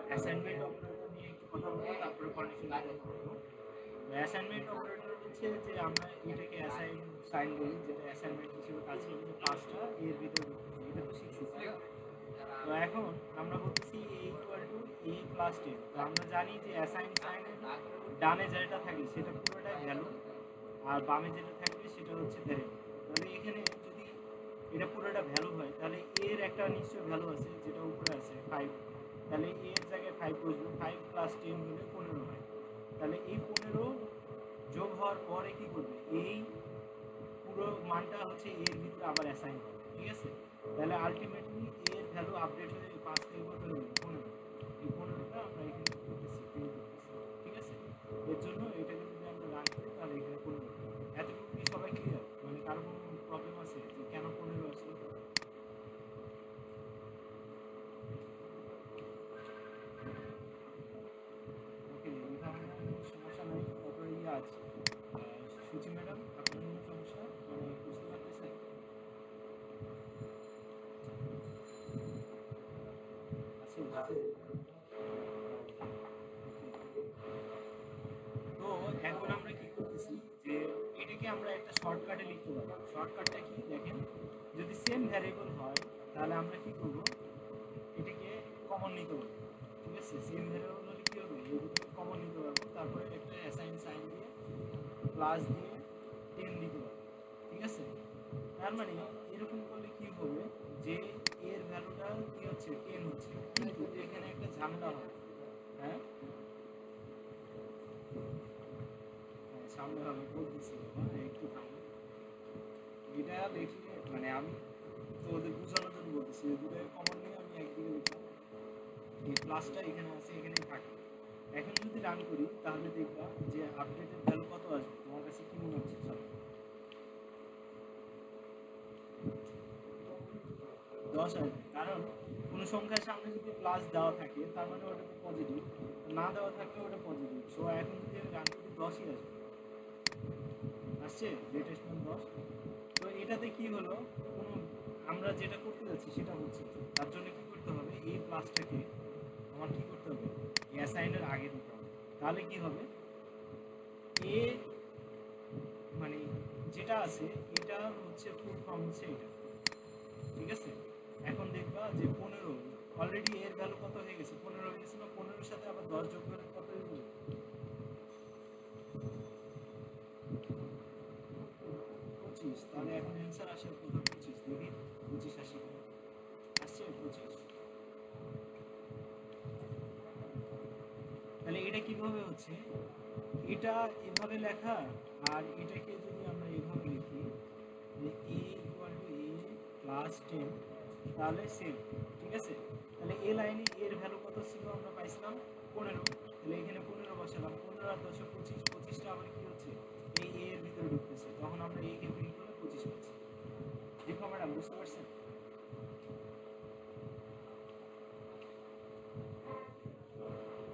Assignment operator নিয়ে একটু কথা বলবো, তারপরে কন্ডিশনাল কথা বলবো। অ্যাসাইনমেন্ট অপারেটর হচ্ছে যে আমরা এটাকে অ্যাসাইন সাইন বলি, যেটা অ্যাসাইনমেন্ট হিসেবে কাজ করে, যে পাঁচটা এর ভিতরে ঢুকতেছে, এটা তো শিখছি। তো এখন আমরা বলতেছি এ ইকুয়াল টু এ প্লাস 10। তো আমরা জানি যে অ্যাসাইন সাইনের ডানে যেটা থাকে সেটা পুরোটাই ভ্যালু, আর বামে যেটা থাকবে সেটা হচ্ছে ভ্যারিয়েবল। তাহলে এখানে যদি এটা পুরোটা ভ্যালু হয়, তাহলে এর একটা নিশ্চয় ভ্যালু আছে যেটা উপরে আছে 5। তাহলে এর জায়গায় 5 বসবে, 5 প্লাস 10 হলে 15 হয়। তাহলে এই 15 যোগ হওয়ার পরে কি করবে, এই পুরো মানটা হচ্ছে এর ভিতরে আবার অ্যাসাইন হবে, ঠিক আছে? তাহলে আলটিমেটলি এর ভ্যালু আপডেট হয়ে 5 থেকে কত হয়ে যাবে, 15। এই 15টা আমরা এখানে করতেছি, প্রিন্ট করতেছি, ঠিক আছে? এর জন্য এটাকে যদি আমরা রান করি তাহলে এখানে 15। এতটুকু কি সবাই ক্লিয়ার? মানে কারো কোনো প্রবলেম আছে যে কেন 15 আসলো? ওকে, এখানে কোনো সমস্যা নাই। তারপরে ইয়ে আছে, সুচি ম্যাডাম, আপনার কোনো সমস্যা মানে বুঝতে পারতেছেন? আছে? তো এখন আমরা কি করতেছি যে এটাকে আমরা একটা শর্টকাটে লিখতে পারি। শর্টকাটটা কি দেখেন, যদি সেম ভ্যারিয়েবল হয় তাহলে আমরা কি করব, এটাকে কমন নিতে পারবো, ঠিক আছে? সেম ভ্যারিয়েবল হলে কি হবে, এই দুটোকে কমন নিতে পারবো, তারপরে একটা অ্যাসাইন সাইন দিয়ে প্লাস দিয়ে 10 দিতে পারবো, ঠিক আছে? তার মানে এরকম করলে কি হবে, যে এর ভ্যালুটা কি হচ্ছে, 10 হচ্ছে, কিন্তু এখানে একটা ঝামেলা হবে। হ্যাঁ, সামনে হবে বলতেছি, বাবা একটু থামো। এটা লিখলে মানে আমি তো ওদের বোঝানোর জন্য বলতেছি, যে দুটো কমন নিয়ে আমি একদিকে লিখলাম, এই প্লাসটা এখানে আছে, এখানেই থাকে। এখন যদি রান করি তাহলে দেখবা যে আপডেটের ভ্যালু কত আসবে, তোমার কাছে কি মনে হচ্ছে? 10 আসবে, কারণ কোনো সংখ্যার সামনে যদি প্লাস দেওয়া থাকে তার মানে ওটা তো পজিটিভ, না দেওয়া থাকলে ওটা পজিটিভ। সো এখন যদি আমি রান করি 10ই আসবে, আসছে লেটেস্ট মান 10। তো এটাতে কি হলো, কোনো আমরা যেটা করতে যাচ্ছি সেটা হচ্ছে, তার জন্য কি করতে হবে, এই প্লাসটাকে আমার কি করতে হবে, অ্যাসাইনের আগে দিতে হবে। তাহলে কি হবে, এ মানে যেটা আছে এটা হচ্ছে ফুল ফর্ম হচ্ছে এটা, ঠিক আছে? এখন দেখবা যে 15 অলরেডি এর ভ্যালু কত হয়ে গেছে, 15 হয়ে গেছে না? 15-এর সাথে আবার 10 যোগ করে কত হয়ে গেল, 25। তাহলে এখন অ্যান্সার আসার কথা 25, দেখি 25 আসে কিনা। আসছে 25। তাহলে এটা কিভাবে হচ্ছে, এটা এভাবে লেখা, আর এটাকে যদি আমরা এভাবে লিখি যে এ ইকুয়াল টু এ প্লাস 10, তাহলে সেম, ঠিক আছে? তাহলে এ লাইনে এর ভ্যালু কত ছিল আমরা পাইছিলাম, 15। তাহলে এখানে 15 বসালাম, 15 আর 10 25, 25টা আবার কি হচ্ছে, এই এ এর ভিতরে ঢুকতেছে, তখন আমরা এ কে প্রিন্ট করলে 25 পাচ্ছি। দেখো ম্যাডাম, বুঝতে পারছেন?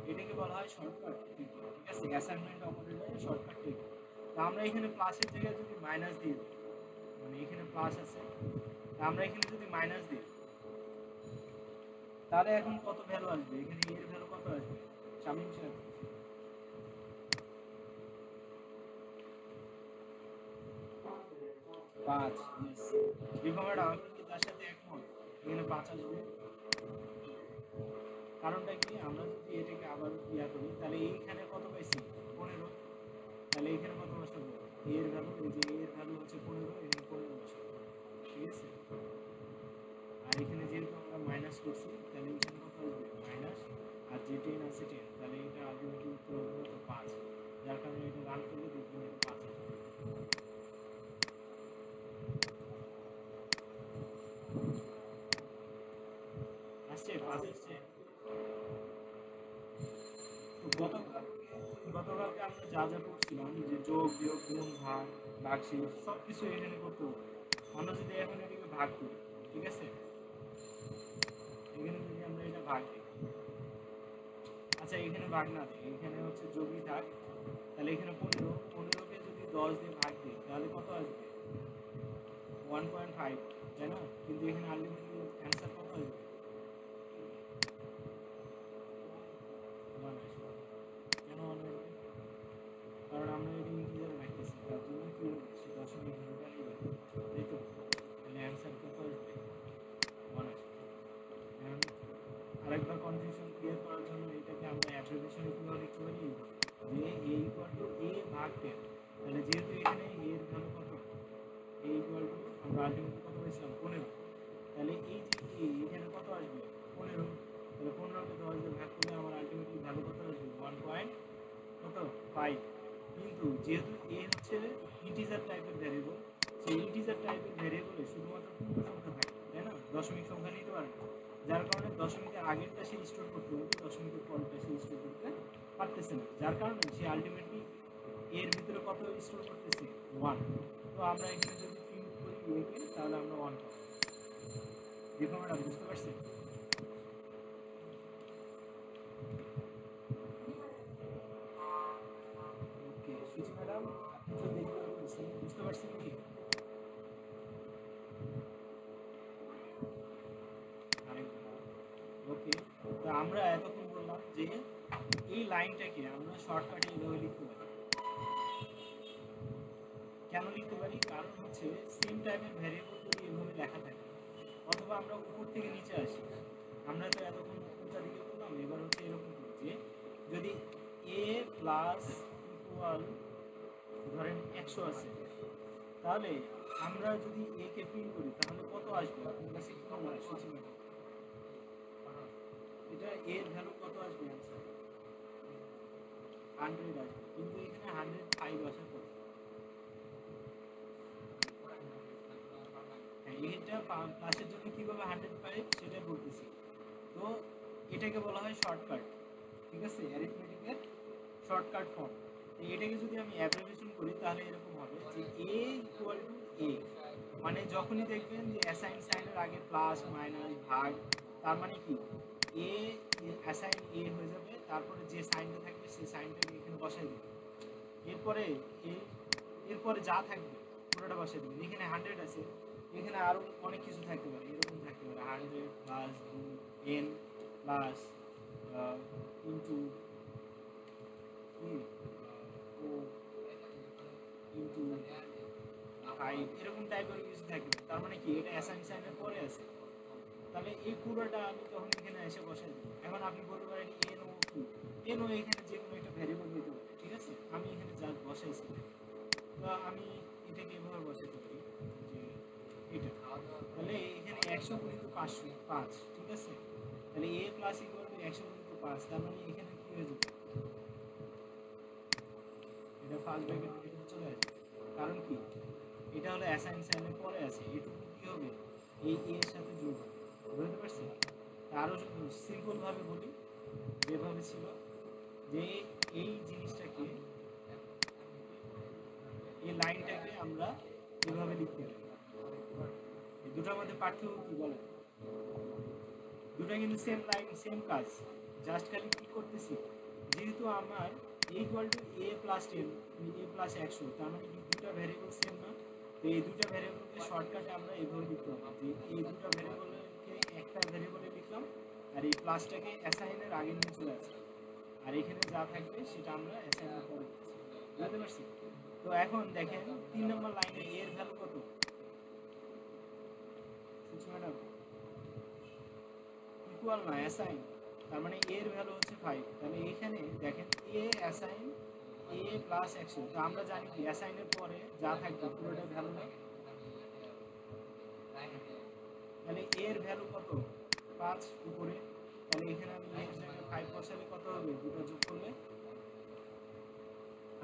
এটাকে বলা হয় শর্টকাট টেকনিক, ঠিক আছে? অ্যাসাইনমেন্ট অপারেটরের শর্টকাট টেকনিক। তো আমরা এখানে প্লাসের জায়গায় যদি মাইনাস দিয়ে দিই, মানে এখানে প্লাস আছে, তা আমরা এখানে যদি মাইনাস দিই তাহলে এখন কত ভ্যালু আসবে, এখানে এর ভ্যালু কত আসবে, Shamim sir? 5, yes. Rifa madam, আপনি কি তার সাথে একমত, এখানে 5 আসবে? কারণটা কি, আমরা যদি এটাকে আবার ইয়া করি তাহলে এইখানে কত পাইছি, 15। তাহলে এখানে কত বসাবো, এর ভ্যালু, এই যে এর ভ্যালু হচ্ছে 15, এখানে 15 বসাবো, ঠিক আছে? আর এখানে যেহেতু আমরা মাইনাস করছি তাহলে এখানে কত আসবে, মাইনাস। আর যে 10 আছে 10, তাহলে এটা আলটিমেটলি উত্তর হবে কত, 5। যার কারণে এটা রান করলে দেখবেন এটা 5 আসবে। আসছে 5 আসছে। তো গতকালকে আমরা যা যা করছিলাম, যে যোগ বিয়োগ গুণ ভাগ ভাগশেষ সব কিছু এখানে করতে হবে। আমরা যদি এখন এটাকে ভাগ করি, ঠিক আছে? এখানে যদি আমরা এটা ভাগ দিই, আচ্ছা এখানে ভাগ না দিই, এখানে হচ্ছে যোগই থাক, তাহলে এখানে 15কে যদি 10 দিয়ে ভাগ দিই তাহলে কত আসবে, 1.5, তাই না? কিন্তু এখানে আলটিমেটলি অ্যান্সার কত আসবে, 5। যার কারণে এটা রান করলে দেখবেন এটা 5 আসবে। 5 আসছে, 5 এসছে। তো গতকালকে আমরা যা যা করছিলাম, যে যোগ বিয়োগ গুণ ভাগ ভাগশেষ সব কিছু এখানে করতে হবে। আমরা যদি এখন এটাকে ভাগ করি, ঠিক আছে? এখানে যদি আমরা এটা ভাগ দিই, আরেকবার কনফিউশন ক্লিয়ার করার জন্য এটাকে আমরা অ্যাট্রিবিউশনে কীভাবে লিখতে পারি, যে এ ইকুয়াল টু এ ভাগ 10। তাহলে যেহেতু এখানে এর ভ্যালু কত, এ ইকুয়াল টু আমরা আলটিমেটলি কত পেয়েছিলাম 15, তাহলে এই যে এখানে কত আসবে 15, তাহলে 15কে 10 দিয়ে ভাগ করলে আমার আলটিমেটলি ভ্যালু কত আসবে 1.5। কিন্তু যেহেতু এ হচ্ছে ইন্টিজার টাইপের ভ্যারিয়েবল, সেই ইন্টিজার টাইপের ভ্যারিয়েবলে শুধুমাত্র পূর্ণ সংখ্যা থাকে, তাই না, দশমিক সংখ্যা নিতে পারে না। যার কারণে দশমিকের আগেরটা সে স্টোর করতে হবে, দশমিকের পরেরটা সে স্টোর করতে পারতেছে না, যার কারণে সে আলটিমেটলি এর ভিতরে কত স্টোর করতেছে 1। তো আমরা এখানে যদি প্রিন্ট করি একে, তাহলে আমরা 1 পাবো। দেখুন ম্যাডাম, বুঝতে পারছেন? ওকে সুচি ম্যাডাম, আপনি তো দেখতে পাচ্ছেন, বুঝতে পারছেন কি? ওকে, তো আমরা এতক্ষণ বললাম যে এই লাইনটাকে আমরা শর্টকাটে এইভাবে লিখতে পারি। কেন লিখতে পারি? কারণ হচ্ছে সেম টাইপের ভ্যারিয়েবল যদি এভাবে লেখা থাকে, অথবা আমরা উপর থেকে নিচে আসি, আমরা তো এতক্ষণ উল্টা দিকে বললাম, এবার হচ্ছে এরকম করি যে যদি এ প্লাস ইকুয়াল ধরেন 100 আছে, তাহলে আমরা যদি এ কে প্রিন্ট করি তাহলে কত আসবে আপনার কাছে কি মনে হয় সুচি ম্যাডাম? এটা এর ভ্যালু কত আসবে অ্যান্সার? 100 আসবে, কিন্তু এখানে 105 আসার কথা। হ্যাঁ, এটা প্লাসের জন্য কীভাবে 105 সেটা বলতেছি। তো এটাকে বলা হয় শর্টকাট, ঠিক আছে, অ্যারিথমেটিকের শর্টকাট ফর্ম। এটাকে যদি আমি অ্যাব্রিভিয়েশন করি তাহলে এরকম হবে যে এ ইকুয়াল টু এ, মানে যখনই দেখবেন যে অ্যাসাইন সাইনের আগে প্লাস মাইনাস ভাগ, তার মানে কি এ অ্যাসাইন এ হয়ে যাবে, তারপরে যে সাইনটা থাকবে সেই সাইনটাকে এখানে বসাই দেবে, এরপরে এরপরে যা থাকবে পুরোটা বসাই দেবেন। এখানে 100 আছে, এখানে আরও অনেক কিছু থাকতে পারে, এরকম থাকতে পারে 100 প্লাস এন প্লাস ইন্টু ও ইন্টু 5, এরকম টাইপের কিছু থাকবে। তার মানে কি এটা অ্যাসাইন সাইনের পরে আছে, তাহলে এই পুরোটা আমি তখন এখানে এসে বসাই দেবো। এখন আপনি বলতে পারেন এন ও কি, এন ও এখানে যে কোনো একটা ভ্যারিয়েবল হইতে পারে, ঠিক আছে, আমি এখানে যা বসাইছি, তো আমি এটাকে এভাবে বসাতে পারি যে এটা, তাহলে এখানে 100 গুণিত 5, ঠিক আছে, তাহলে এ প্লাস ইকুয়াল টু 100 গুণিত 5, তার মানে এখানে কি হয়ে যাবে, এটা ফার্স্ট ব্র্যাকেট এখানে চলে আসবে। কারণ কি এটা হলো অ্যাসাইন সাইনের পরে আছে, এটুকু কি হবে এই এর সাথে যোগ হবে, বুঝতে পারছি? আরও সিম্পলভাবে বলি, যেভাবে ছিল যে এই জিনিসটাকে, এই লাইনটাকে আমরা এভাবে লিখতে পারি। এই দুটার মধ্যে পার্থক্য কি বলেন? দুটা কিন্তু সেম লাইন, সেম কাজ, জাস্ট খালি কি করতেছি, যেহেতু আমার a equal to a plus 10, a plus 100, তার মানে কি দুটা ভ্যারিয়েবল সেম না? তো এই দুটা ভ্যারিয়েবলকে শর্টকাটে আমরা এভাবে লিখতে পারি যে এই দুটা ভ্যারিয়েবলকে একটা ভ্যারিয়েবলে লিখলাম, আর এই প্লাসটাকে অ্যাসাইনের আগে নিয়ে চলে আসছি, আর এখানে যা থাকবে সেটা আমরা অ্যাসাইনের পরে দিচ্ছি, বুঝতে পারছি? তো এখন দেখেন 3 নম্বর লাইনে এর ভ্যালু কত ম্যাডাম? ইকুয়াল না, অ্যাসাইন, তার মানে এর ভ্যালু হচ্ছে 5। তাহলে এখানে দেখেন এ অ্যাসাইন এ প্লাস 100, তো আমরা জানি কি অ্যাসাইনের পরে যা থাকবে পুরোটা ভ্যালু না, তাহলে এর ভ্যালু কত 5 উপরে, তাহলে এখানে আমি এর জায়গায় 5 বসালে কত হবে, দুটো যোগ করলে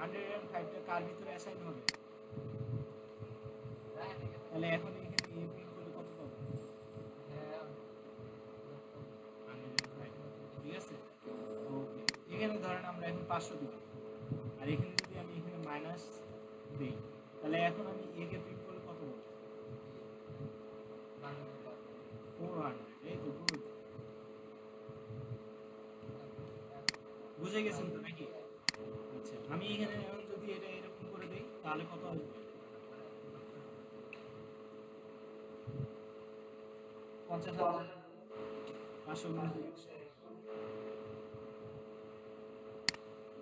105টা কার ভিতরে অ্যাসাইন হবে, তাহলে এখন এখানে এ প্রিন্ট করলে কত পাবো, 105, ঠিক আছে। ওকে, এখানে ধরেন আমরা এখন 500 দিব, আর এখানে যদি আমি এখানে মাইনাস দিই, তাহলে এখন আমি এ কে প্রিন্ট করলে কত পাবো, 400, এই তো গুড, বুঝে গেছেন তো নাকি? আচ্ছা, আমি এখানে এখন যদি এটা এরকম করে দিই তাহলে কত আসবে, 50,500 গুণিত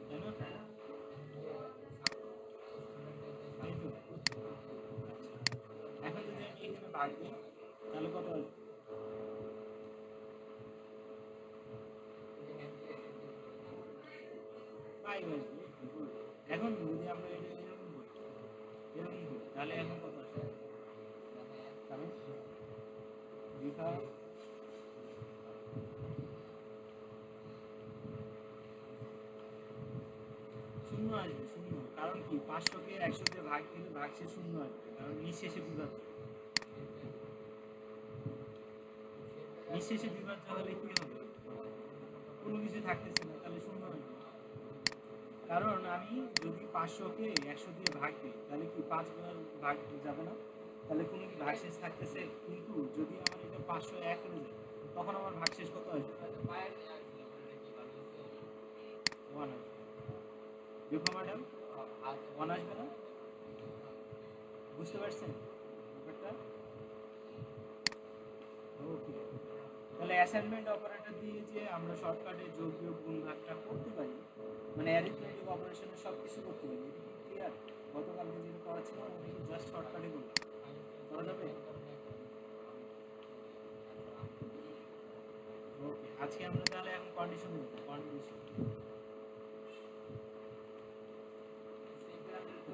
100, তাই না? তাই তো? আচ্ছা, এখন যদি আমি এখানে ভাগ দিই তাহলে কত আসবে, 5 আসবে। এখন যদি আমরা এটা এরকম করি, তাহলে এখন কত আসবে? কারণ রেখা শূন্য আসবে, শূন্য। কারণ কি 500 কে 100 দিয়ে ভাগ দিলে ভাগশেষ শূন্য আসবে, কারণ নিঃশেষে বিভাজ্য। নিঃশেষে বিভাজ্য হলে কি হবে? কোনো কিছু থাকতেছে না, তাহলে শূন্য আসবে। কারণ আমি যদি 500 কে 100 দিয়ে ভাগ দিই তাহলে কি 5 বার ভাগ যাবে না, তাহলে কোনো কি ভাগশেষ থাকতেছে? কিন্তু যদি আমার এটা 500 1 হয়ে যায় তখন আমার ভাগশেষ কত আসবে? 1 আসবে। দেখো ম্যাডাম, 1 আসবে না? বুঝতে পারছেন ব্যাপারটা? ওকে, তাহলে অ্যাসাইনমেন্ট অপারেটর দিয়ে যে আমরা শর্টকাটে যোগ বিয়োগ গুণ ভাগটা করতে পারি, মানে অ্যারিথমেটিক অপারেশনে সব কিছু করতে পারি। এটা কি ক্লিয়ার? গতকালকে যেটা করাচ্ছিলাম ওটা কি জাস্ট শর্টকাটে করলাম, করা যাবে? ওকে, আজকে আমরা তাহলে এখন কন্ডিশন দেব।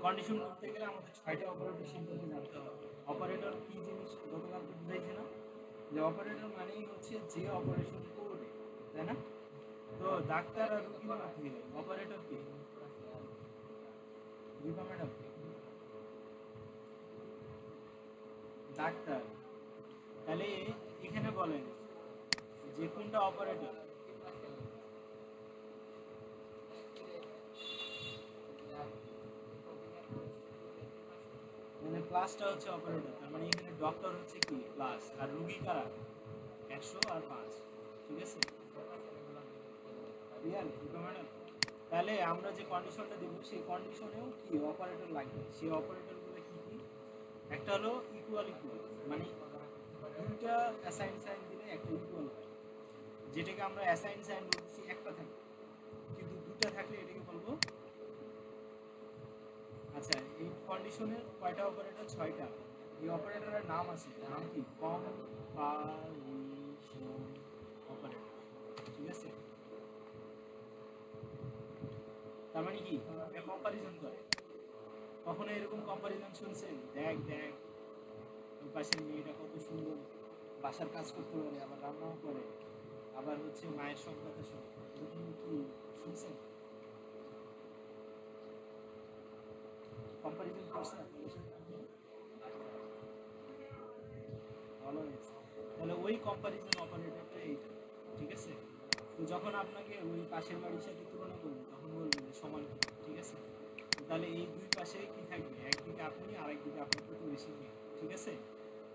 কন্ডিশন করতে গেলে আমাদের 6টা অপারেটর সম্পর্কে জানতে হবে। অপারেটর কি জিনিস গতকালকে বুঝাইছি না, যে অপারেটর মানেই হচ্ছে যে অপারেশন করবে, তাই না? তো ডাক্তার আর রোগীর মধ্যে অপারেটর কে? Dipa madam, doctor. তাহলে এখানে বলেন যে কোনটা অপারেটর? মানে প্লাসটা হচ্ছে অপারেটর, তার মানে এখানে ডক্টর হচ্ছে কি প্লাস, আর রুগী কারা? 100 আর 5, ঠিক আছে? Clear Dipa madam? তাহলে আমরা যে কন্ডিশনটা দেবো সেই কন্ডিশনেও কি অপারেটর লাগবে। সেই অপারেটরগুলো কি কি? একটা হলো ইকুয়াল ইকুয়াল, মানে দুইটা অ্যাসাইন সাইন দিলে একটা ইকুয়াল হয়, যেটাকে আমরা অ্যাসাইন সাইন বলতেছি একটা থাকবে, কিন্তু দুটা থাকলে এটাকে বলবো। আচ্ছা, এই কন্ডিশনের কয়টা অপারেটর? 6টা। এই অপারেটরের নাম আছে, নাম কি? কম্পারিজন অপারেটর, ঠিক আছে? তার মানে কি এটা কম্পারিজন করে। কখনো এরকম কম্পারিজন শুনছেন? দেখ দেখ ওই পাশের মেয়েটা কত সুন্দর, বাসার কাজ করতে পারে, আবার রান্নাও করে, আবার হচ্ছে মায়ের সব কথা শোনে, এরকম কি শুনছেন? কম্পারিজন করছে আপনাদের সাথে? ভালো হয়েছে। তাহলে ওই কম্পারিজন অপারেটরটা এইটা, ঠিক আছে? তো যখন আপনাকে ওই পাশের বাড়ির সাথে তুলনা করবে তখন বলবেন যে সমান কি, ঠিক আছে? তো তাহলে এই দুই পাশে কি থাকবে? একদিকে আপনি আর একদিকে আপনার প্রতিবেশী মেয়ে, ঠিক আছে?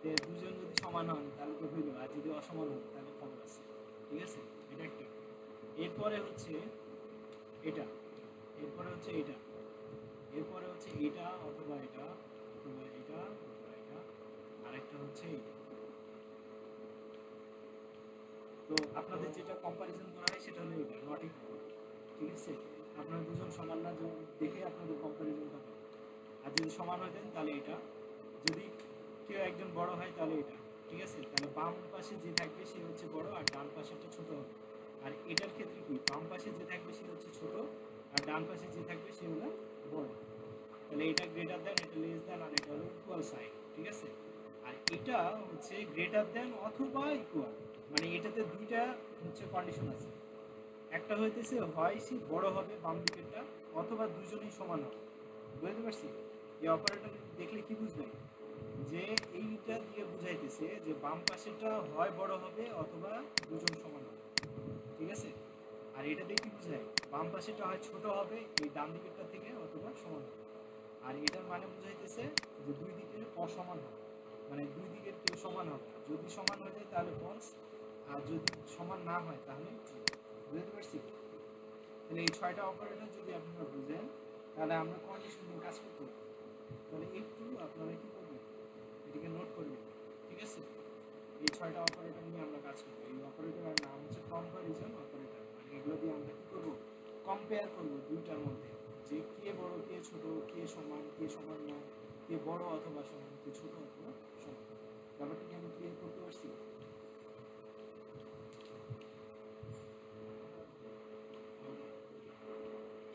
তো দুজন যদি সমান হন তাহলে তো হইল, আর যদি অসমান হন তাহলে খবর আছে, ঠিক আছে? এটা একটা। এরপরে হচ্ছে এটা, এরপরে হচ্ছে এটা, এরপরে হচ্ছে এটা অথবা এটা, অথবা এটা অথবা এটা, আরেকটা হচ্ছে এটা। তো আপনাদের যেটা কম্পারিজন করা হয় সেটা হলো এটা, নট ইকুয়াল, ঠিক আছে? আপনারা দুজন সমান না দেখে আপনাদের কম্পারিজনটা করেন। আর যদি সমান হয়ে দেন তাহলে এটা, যদি কেউ একজন বড় হয় তাহলে এটা, ঠিক আছে? তাহলে বাম পাশে যে থাকবে সে হচ্ছে বড় আর ডান পাশেরটা ছোট হবে। আর এটার ক্ষেত্রে কি বাম পাশে যে থাকবে সে হচ্ছে ছোট আর ডান পাশে যে থাকবে সে হলো বড়। তাহলে এটা গ্রেটার দেন, এটা লেস দেন, আর এটা হলো ইকুয়াল সাইন, ঠিক আছে? আর এটা হচ্ছে গ্রেটার দেন অথবা ইকুয়াল, মানে এটাতে দুইটা হচ্ছে কন্ডিশন আছে। একটা হইতেছে হয় সে বড় হবে বাম দিকেরটা, অথবা দুজনেই সমান হবে। বুঝতে পারছি? এই অপারেটর দেখলে কি বুঝবেন? যে এইটা দিয়ে বুঝাইতেছে যে বাম পাশেরটা হয় বড় হবে অথবা দুজন সমান হবে, ঠিক আছে? আর এটা দিয়ে কি বুঝায়? বাম পাশেরটা হয় ছোট হবে এই ডান দিকেরটা থেকে অথবা সমান হবে। আর এটার মানে বুঝাইতেছে যে দুই দিকে অসমান হবে, মানে দুই দিকের কেউ সমান হবে না। যদি সমান হয়ে যায় তাহলে ফলস, আর যদি সমান না হয় তাহলে ট্রু। বুঝতে পারছি? তাহলে এই 6টা অপারেটর যদি আপনারা বুঝেন তাহলে আমরা কন্ডিশন নিয়ে কাজ করতে পারি। তাহলে একটু আপনারা কি করবেন, এটিকে নোট করবেন, ঠিক আছে? এই 6টা অপারেটর নিয়ে আমরা কাজ করবো। এই অপারেটরের নাম হচ্ছে কম্পারিজন অপারেটর, মানে এগুলো দিয়ে আমরা কি করবো, কম্পেয়ার করবো দুইটার মধ্যে, যে কে বড় কে ছোট, কে সমান না, কে বড় অথবা সমান, কে ছোট অথবা সমান। ব্যাপারটা কি আমি ক্লিয়ার করতে পারছি?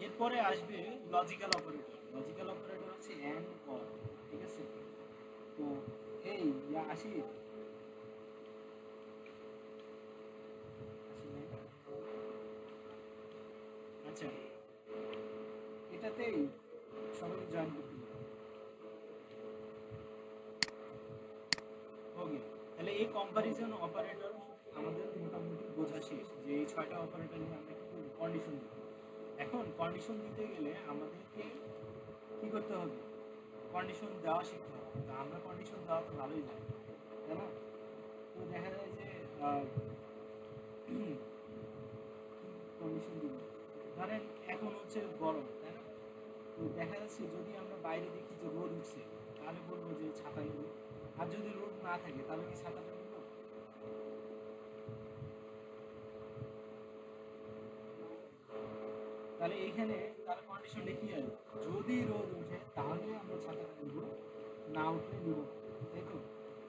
এরপর এরপরে আসবে লজিক্যাল অপারেটর। লজিক্যাল অপারেটর হচ্ছে অ্যান্ড অর, ঠিক আছে? তো এই আসি আচ্ছা, এটাতেই সবাই জয়েন করতে পারে। ওকে, তাহলে এই কম্পারিজন অপারেটর আমাদের মোটামুটি বোঝা শেষ যে এই 6টা অপারেটর নিয়ে আমরা কি করব, কন্ডিশন দেব। এখন কন্ডিশন দিতে গেলে আমাদেরকে কি করতে হবে, কন্ডিশন দেওয়া শিখতে হবে। তা আমরা কন্ডিশন দেওয়া তো ভালোই জানি, তাই না? তো দেখা যায় যে কন্ডিশন দিব, ধরেন এখন হচ্ছে গরম, তাই না? তো দেখা যাচ্ছে যদি আমরা বাইরে দেখি যে রোদ উঠছে, তাহলে বলবো যে ছাতা নিব। আর যদি রোদ না থাকে তাহলে কি ছাতাটা নিব? তাহলে এইখানে তার কন্ডিশনটা কি হয়, যদি রোদ উঠে তাহলে আমরা ছাতাটা নিব, না উঠলে নিব, তাই তো?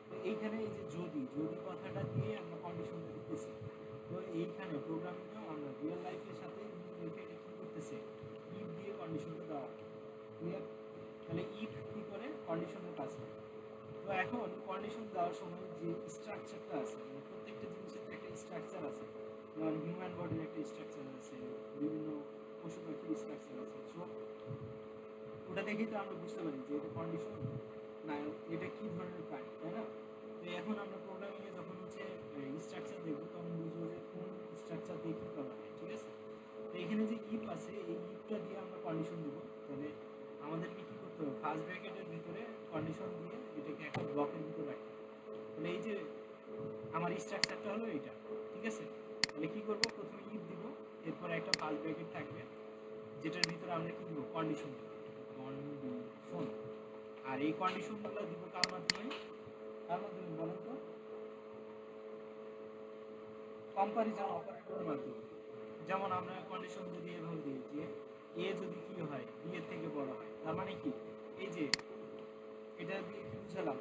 তো এইখানে এই যে যদি যদি কথাটা দিয়ে আমরা কন্ডিশনটা দিতেছি। তো এইখানে প্রোগ্রামিংয়েও আমরা রিয়েল লাইফের সাথে রেখে কি করতেছে, ইফ দিয়ে কন্ডিশনটা দেওয়া, ক্লিয়ার? তাহলে ইফ কি করে, কন্ডিশনের কাজ করে। তো এখন কন্ডিশন দেওয়ার সময় যে স্ট্রাকচারটা আছে, মানে প্রত্যেকটা জিনিসের তো একটা স্ট্রাকচার আছে, যেমন হিউম্যান বডির একটা স্ট্রাকচার আছে, বিভিন্ন পশু পাখির স্ট্রাকচার আছে। সো ওটা দেখেই তো আমরা বুঝতে পারি যে এটা কন্ডিশন না এটা কি ধরনের প্রাণী, তাই না? তো এখন আমরা প্রোগ্রামিংয়ে যখন হচ্ছে স্ট্রাকচার দেখবো তখন বুঝবো যে কোন স্ট্রাকচার দিয়ে কী করা হয়, ঠিক আছে? তো এখানে যে ইফ আছে এই ইফটা দিয়ে আমরা কন্ডিশন দেবো। তাহলে আমাদেরকে কী করতে হবে, ফার্স্ট ব্র্যাকেটের ভিতরে কন্ডিশন দিয়ে এটাকে একটা ব্লকের ভিতরে রাখতে হবে। তাহলে এই যে আমার স্ট্রাকচারটা হলো এটা, ঠিক আছে? তাহলে কী করবো, প্রথমে ইফ দিব, এরপরে একটা ফার্স্ট ব্র্যাকেট থাকবে যেটার ভিতরে আমরা কী দেবো, কন্ডিশন দেবো, কন্ডিশন। আর এই কন্ডিশনগুলো দিব কার মাধ্যমে, কার মাধ্যমে বলেন তো, কম্পারিজন অপারেটরের মাধ্যমে। যেমন আমরা কন্ডিশন যদি এভাবে দিই যে এ যদি কি হয়, বি এর থেকে বড় হয়, তার মানে কি, এই যে এটা দিয়ে কি বুঝালাম,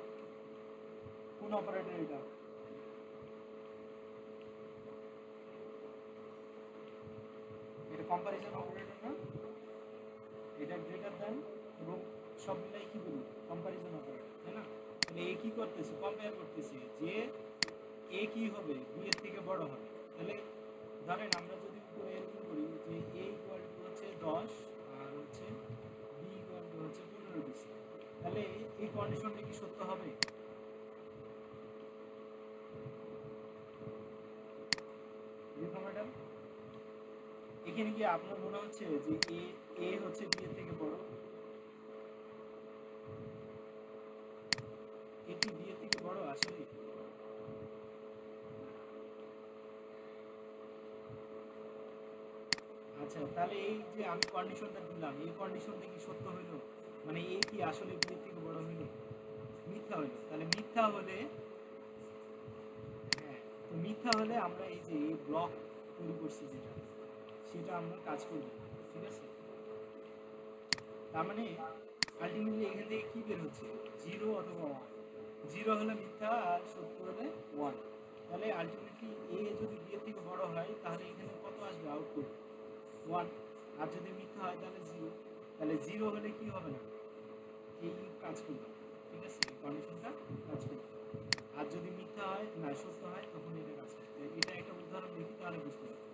কোন অপারেটর এটা, এটা কম্পারিজন অপারেটর না, এটা গ্রেটার দ্যান এবং সব মিলাই কি বলি, কম্পারিজন অপারেটর, তাই না? তাহলে এ কি করতেছে, কম্পেয়ার করতেছে যে এ কি হবে, বি এর থেকে বড় হবে। তাহলে ধরেন আমরা যদি উপরে এরকম করি যে এ ইকুয়াল টু হচ্ছে 10 আর হচ্ছে বি ইকুয়াল টু হচ্ছে 15 দিচ্ছি, তাহলে এই কন্ডিশনটা কি সত্য হবে? রেখা ম্যাডাম, এখানে কি আপনার মনে হচ্ছে যে এ এ হচ্ছে বি এর থেকে বড়, এ কি বি এর থেকে বড় আসলে? আচ্ছা, তাহলে এই যে আমি কন্ডিশনটা দিলাম, এই কন্ডিশনটা কি সত্য হইল, মানে এ কি আসলে বি এর থেকে বড় হইল? মিথ্যা হইল। তাহলে মিথ্যা হলে, হ্যাঁ, তো মিথ্যা হলে আমরা এই যে এই ব্লক তৈরি করছি যেটা, সেটা আমরা কাজ করব, ঠিক আছে? তার মানে আলটিমেটলি এখান থেকে কি বের হচ্ছে, জিরো অথবা ওয়ান। জিরো হলে মিথ্যা আর সত্য হলে ওয়ান। তাহলে আলটিমেটলি এ যদি বি এর থেকে বড় হয় তাহলে এখানে কত আসবে আউটপুট, ওয়ান। আর যদি মিথ্যা হয় তাহলে জিরো। তাহলে জিরো হলে কি হবে না, এই কাজ করবে, ঠিক আছে, এই কন্ডিশনটা কাজ করবে। আর যদি মিথ্যা হয় না সত্য হয় তখন এটা কাজ করবে। এটা একটা উদাহরণ দেখি তাহলে বুঝতে পারবে।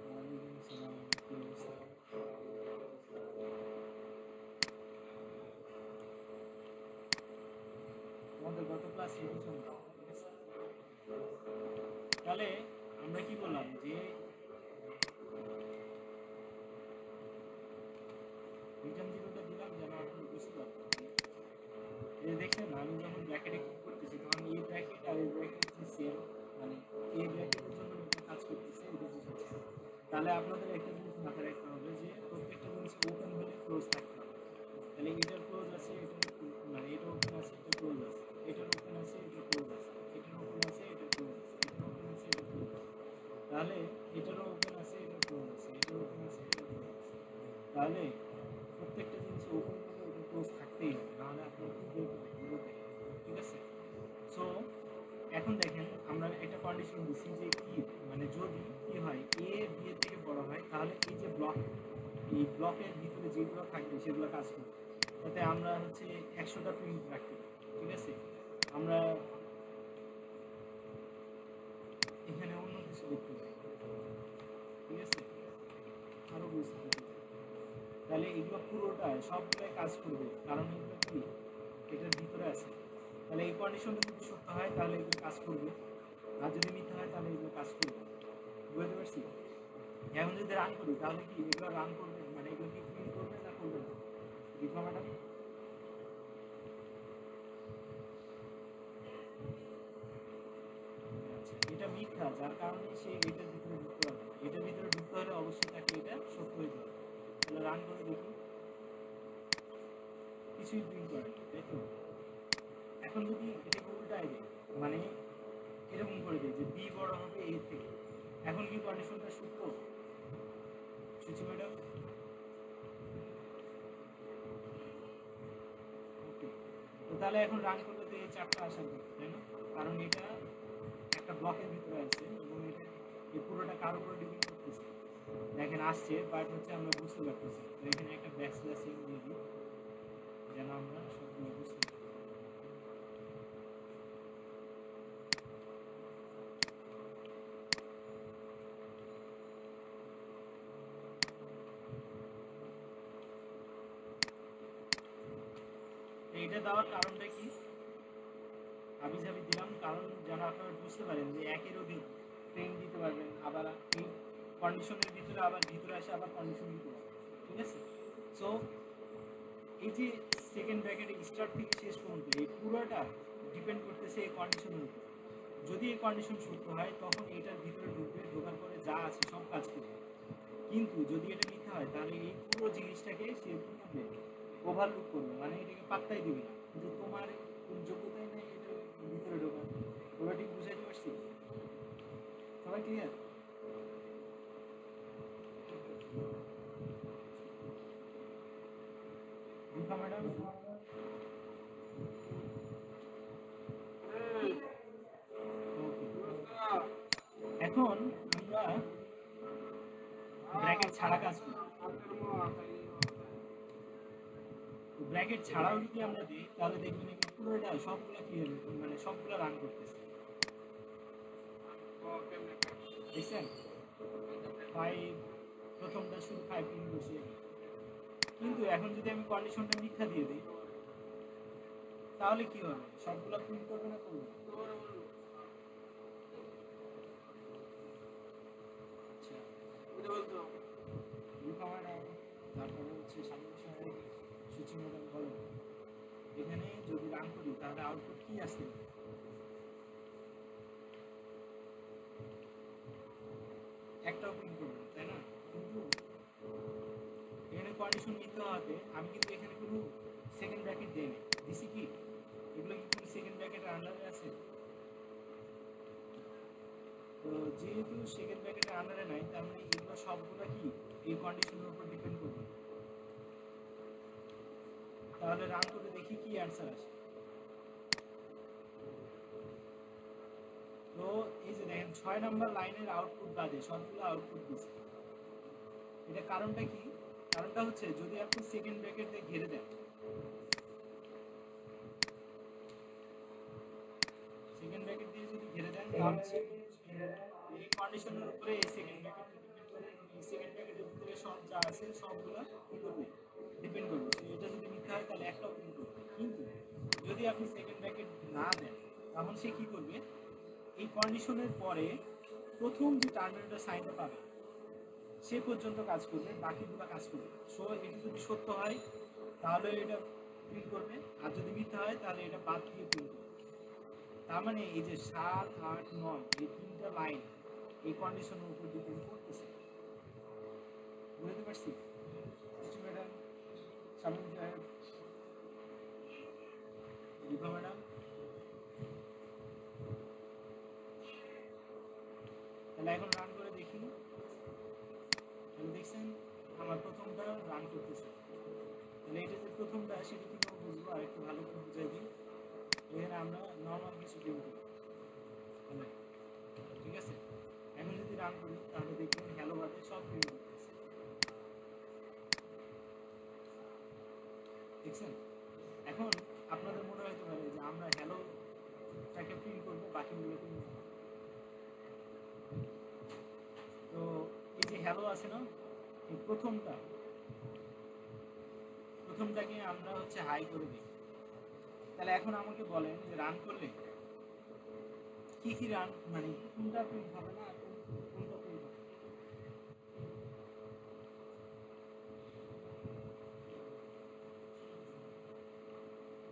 ওয়ালাইকুম আসসালাম, কি অবস্থা? তোমাদের গত ক্লাস রিভিশন, ঠিক আছে? তাহলে আমরা কি বললাম যে রিটার্ন জিরোটা দিলাম যেন আপনি বুঝতে পারবেন। এই দেখছেন আমি যখন ব্র্যাকেটে ক্লিক করতেছি তখন এই ব্র্যাকেট আর এই ব্র্যাকেট যে সেম, মানে এই ব্র্যাকেটের জন্য এটা কাজ করতেছে, এটা বুঝাচ্ছে। তাহলে আপনাদের একটা জিনিস মাথায় রাখতে হবে যে প্রত্যেকটা জিনিস ওপেন হলে ক্লোজ থাকতে হবে। তাহলে এটার ক্লোজ আছে, এটার মানে এটা ওপেন আছে, এটা ক্লোজ আছে, এটার ওপেন আছে, এটা ক্লোজ আছে, এটার ওপেন আছে, এটা ক্লোজ আছে, এটার বলতেছি যে কি মানে যদি কি হয় এ বি এর থেকে বড় হয় তাহলে এই যে এই ব্লকের ভিতরে যেগুলো থাকবে সেগুলো কাজ করবে, যাতে আমরা হচ্ছে 100টা প্রিন্ট রাখতে পারি। ঠিক আছে, আমরা এখানে অন্য কিছু দেখতে পারি। ঠিক আছে, আরো বুঝতে পারি। তাহলে এগুলো পুরোটা সবগুলোই কাজ করবে, কারণ এগুলো কি এটার ভিতরে আছে। তাহলে এই কন্ডিশনটা যদি সত্য হয় তাহলে এগুলো কাজ করবে, আর যদি মিথ্যা হয় তাহলে এগুলো কাজ করবে। বুঝতে পারছি? এখন যদি রান করি তাহলে কি এগুলো রান করবে, মানে এগুলো কি প্রিন্ট করবে না করবে না? বিপ্লব ম্যাডাম, আচ্ছা এটা মিথ্যা, যার কারণে সে এটার ভিতরে ঢুকতে পারবে না। এটার ভিতরে ঢুকতে হলে অবশ্যই তাকে এটা সত্য হইতে হবে। তাহলে রান করে দেখি, কিছুই প্রিন্ট করে না, তাই তো? এখন যদি এটাকে উল্টায় দেয়, মানে এরকম করে দেয় যে বি বড় হবে এর থেকে, এখন কি কন্ডিশনটা সত্য? সুচি ম্যাডাম, ওকে। তো তাহলে এখন রান করলে তো এই চারটা আসার কথা, তাই না? কারণ এটা একটা ব্লকের ভিতরে আছে এবং এটা এই পুরোটা কার উপরে ডিপেন্ড করতেছে। দেখেন আসছে, বাট হচ্ছে আমরা বুঝতে পারতেছি। তো এখানে একটা ব্যাকস্ল্যাশিং দিয়ে দিই যেন আমরা সবগুলো বুঝতে পারি। এইটা দেওয়ার কারণটা কি? হাবিজাবি দিলাম কারণ যেন আপনারা বুঝতে পারেন যে একের অধিক ট্রেন দিতে পারবেন, আবার এই কন্ডিশনের ভিতরে আবার ভিতরে আসে আবার কন্ডিশন দিতে পারবেন। ঠিক আছে, সো এই যে সেকেন্ড ব্র্যাকেটে স্টার্ট থেকে শেষ পর্যন্ত এই পুরোটা ডিপেন্ড করতেছে এই কন্ডিশনের উপর। যদি এই কন্ডিশন সত্য হয় তখন এটার ভিতরে ঢুকবে, ঢোকার পরে যা আছে সব কাজ করবে। কিন্তু যদি এটা মিথ্যা হয় তাহলে এই পুরো জিনিসটাকে সে কি করবে, ওভারলুক করবে, মানে এটাকে পাত্তাই দিবে না। কিন্তু তোমার কোন যোগ্যতাই নেই এটা ভিতরে ঢোকার। ওরা ঠিক বুঝাইতে পারছি? সবাই ক্লিয়ার? দীপা ম্যাডাম, এখন আমরা ব্র্যাকেট ছাড়া কাজ করি। ব্র্যাকেট ছাড়াও যদি আমরা দিই তাহলে দেখবেন এগুলো পুরোটা সবগুলো ক্লিয়ার, মানে সবগুলো রান করতেছে। দেখছেন 5, প্রথমটা শুধু 5 প্রিন্ট করছি। কিন্তু এখন যদি আমি কন্ডিশনটা মিথ্যা দিয়ে দিই তাহলে কি হবে, সবগুলো প্রিন্ট করবে না করবে? আচ্ছা, দীপা ম্যাডাম, তারপরে হচ্ছে সামনে সাহেব, সুচি ম্যাডাম বলেন, এখানে যদি রান করি তাহলে আউটপুট কি আসতে পারে? একটাও প্রিন্ট করবে না, তাই না? কিন্তু এখানে কন্ডিশন মিথ্যা হওয়াতে আমি কিন্তু এখানে কোনো সেকেন্ড ব্র্যাকেট দিই না, দিছি কি? এগুলো কি কোনো সেকেন্ড ব্র্যাকেটের আন্ডারে আছে? তো যেহেতু সেকেন্ড ব্র্যাকেটের আন্ডারে নাই তার মানে এগুলো সবগুলো কি এই কন্ডিশনের উপর ডিপেন্ড করবে। তাহলে রান করে দেখি কি অ্যান্সার আসে। তো এই যে দেখেন 6 নম্বর লাইনের আউটপুট বাদে সবগুলো আউটপুট দিচ্ছে। এটা কারণটা কি? কারণটা হচ্ছে যদি আপনি সেকেন্ড ব্র্যাকেট দিয়ে ঘিরে দেন, সেকেন্ড ব্র্যাকেট দিয়ে যদি ঘিরে দেন তাহলে এই কন্ডিশনের উপরে এই সেকেন্ড ব্র্যাকেটটা ডিপেন্ড করে, এই সেকেন্ড ব্র্যাকেটের ভিতরে সব যা আছে সবগুলো কি করবে, ডিপেন্ড করবে। এটা যদি মিথ্যা হয় তাহলে একটাও প্রিন্ট করবে। কিন্তু যদি আপনি সেকেন্ড ব্র্যাকেট না দেন তখন সে কি করবে, এই কন্ডিশনের পরে প্রথম যে টার্মিনেটর সাইনটা পাবে সে পর্যন্ত কাজ করবে, বাকিগুলো কাজ করবে। সো এটা যদি সত্য হয় তাহলে এটা প্রিন্ট করবে, আর যদি মিথ্যা হয় তাহলে এটা বাদ দিয়ে প্রিন্ট করবে। তার মানে এই যে 7, 8, 9 এই তিনটা লাইন এই কন্ডিশনের উপর ডিপেন্ড করতেছে। বুঝতে পারছি? কিছু ম্যাডাম, শামিম সাহেব, রিভা ম্যাডাম, তাহলে এখন রান করে দেখি। তাহলে দেখছেন আমার প্রথমটা রান করতেছে। তাহলে এটা যে প্রথমটা সেটা কীভাবে বুঝবো আর একটু ভালো করে বুঝাই দিই। এখানে আমরা নর্মাল কিছু প্রিন্ট করি, ঠিক আছে? রান করি তাহলে দেখবেন হ্যালো বাদে সব প্রিন্ট করতেছে, দেখছেন? এখন আপনাদের মনে হতে পারে যে আমরা হ্যালোটাকে প্রিন্ট করবো, বাকিগুলো প্রিন্ট করবো। তো এই যে হ্যালো আছে না, এই প্রথমটাকে আমরা হচ্ছে হাই করে দিই। তাহলে এখন আমাকে বলেন যে রান করলে কি কি রান, মানে কোনটা প্রিন্ট হবে না আর কোনটা প্রিন্ট হবে?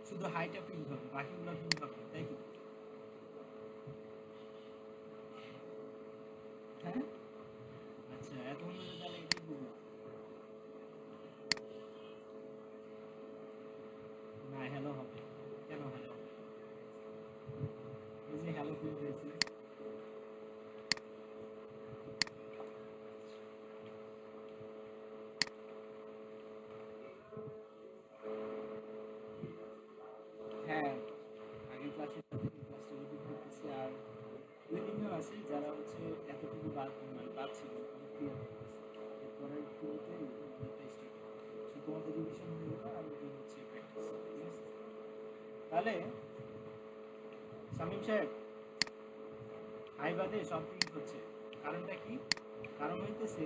শুধু হাইটা প্রিন্ট হবে, বাকিগুলো প্রিন্ট হবে না, তাই কি? হ্যাঁ, আচ্ছা, এতক্ষণ ধরে তাহলে এটাই বুঝলাম। না, হ্যালো হবে। কেন হ্যালো হবে? এই যে হ্যালো প্রিন্ট হয়েছে। হ্যাঁ, আগের ক্লাসের সাথে এই ক্লাসটা রিপিট করতেছি। আর ২-৩ জন আছে যারা হচ্ছে এতটুকু বাদ ছিল ক্লিয়ার করতেছে। এরপরের টুতে অনেকটা স্টার্ট হবে। তোমাদের রিভিশন হয়ে গেল আর ওদের হচ্ছে প্র্যাকটিস, ঠিক আছে? তাহলে শামীম সাহেব, হাই বাদে সব প্রিন্ট হচ্ছে, কারণটা কি? কারণ হইতেছে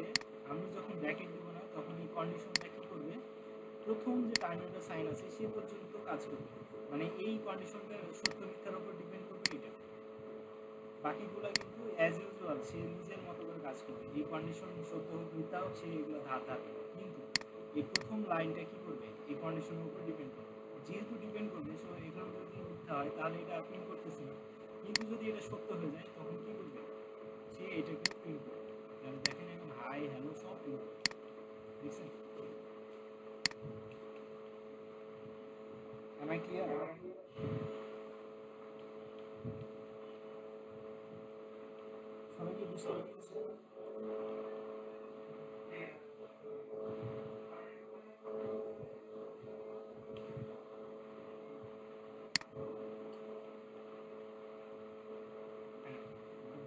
আমি যখন ব্র্যাকেট দেবো না তখন এই কন্ডিশনটা কি করবে, প্রথম যে টার্মিনাল সাইন আছে সে পর্যন্ত কাজ করবে, মানে এই কন্ডিশনটা সত্য মিথ্যার উপর ডিপেন্ড করবে এটা। বাকিগুলো কিন্তু অ্যাজ ইউজুয়াল সে নিজের মতো করে কাজ করবে, এই কন্ডিশন সত্য হোক মিথ্যা হোক সে এগুলো ধার করবে। কিন্তু এই প্রথম লাইনটা কি করবে, এই কন্ডিশনের উপর ডিপেন্ড করবে। যেহেতু ডিপেন্ড করবে, সো এখানে যদি মিথ্যা হয় তাহলে এটা প্রিন্ট করতেছে না, কিন্তু যদি এটা সত্য হয়ে যায় তখন কি করবে, সে এটাকে প্রিন্ট করবে। তাহলে দেখেন এখন হাই হ্যালো সব প্রিন্ট করবে, দেখছেন? Am I clear? সবাই কি বুঝতে পারতেছে?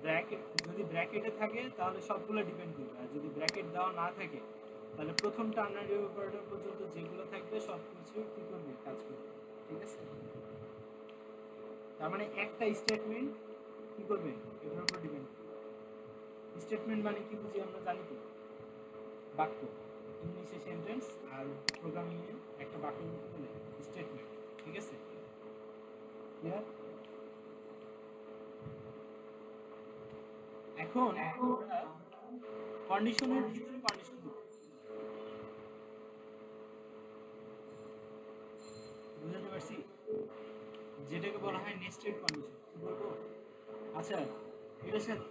ব্র্যাকেট যদি ব্র্যাকেটে থাকে তাহলে সবগুলো ডিপেন্ড করবে, আর যদি ব্র্যাকেট দেওয়া না থাকে তাহলে প্রথম টার্নারি অপারেটর পর্যন্ত যেগুলো থাকবে সব কিছু কি করবে, কাজ করবে, ঠিক আছে? তার মানে একটা স্টেটমেন্ট কি করবে, এটার উপর ডিপেন্ড করবে। স্টেটমেন্ট মানে কি বুঝি আমরা জানি তো, বাক্য, ইংলিশে সেন্টেন্স, আর প্রোগ্রামিংয়ে একটা বাক্য বলে স্টেটমেন্ট, ঠিক আছে? ক্লিয়ার? এখন আমরা কন্ডিশনের ভিতরে কন্ডিশন দিব, বুঝতে পারছি? যেটাকে বলা হয় নেস্টেড কন্ডিশন, কি বলবো? আচ্ছা, এটার সাথে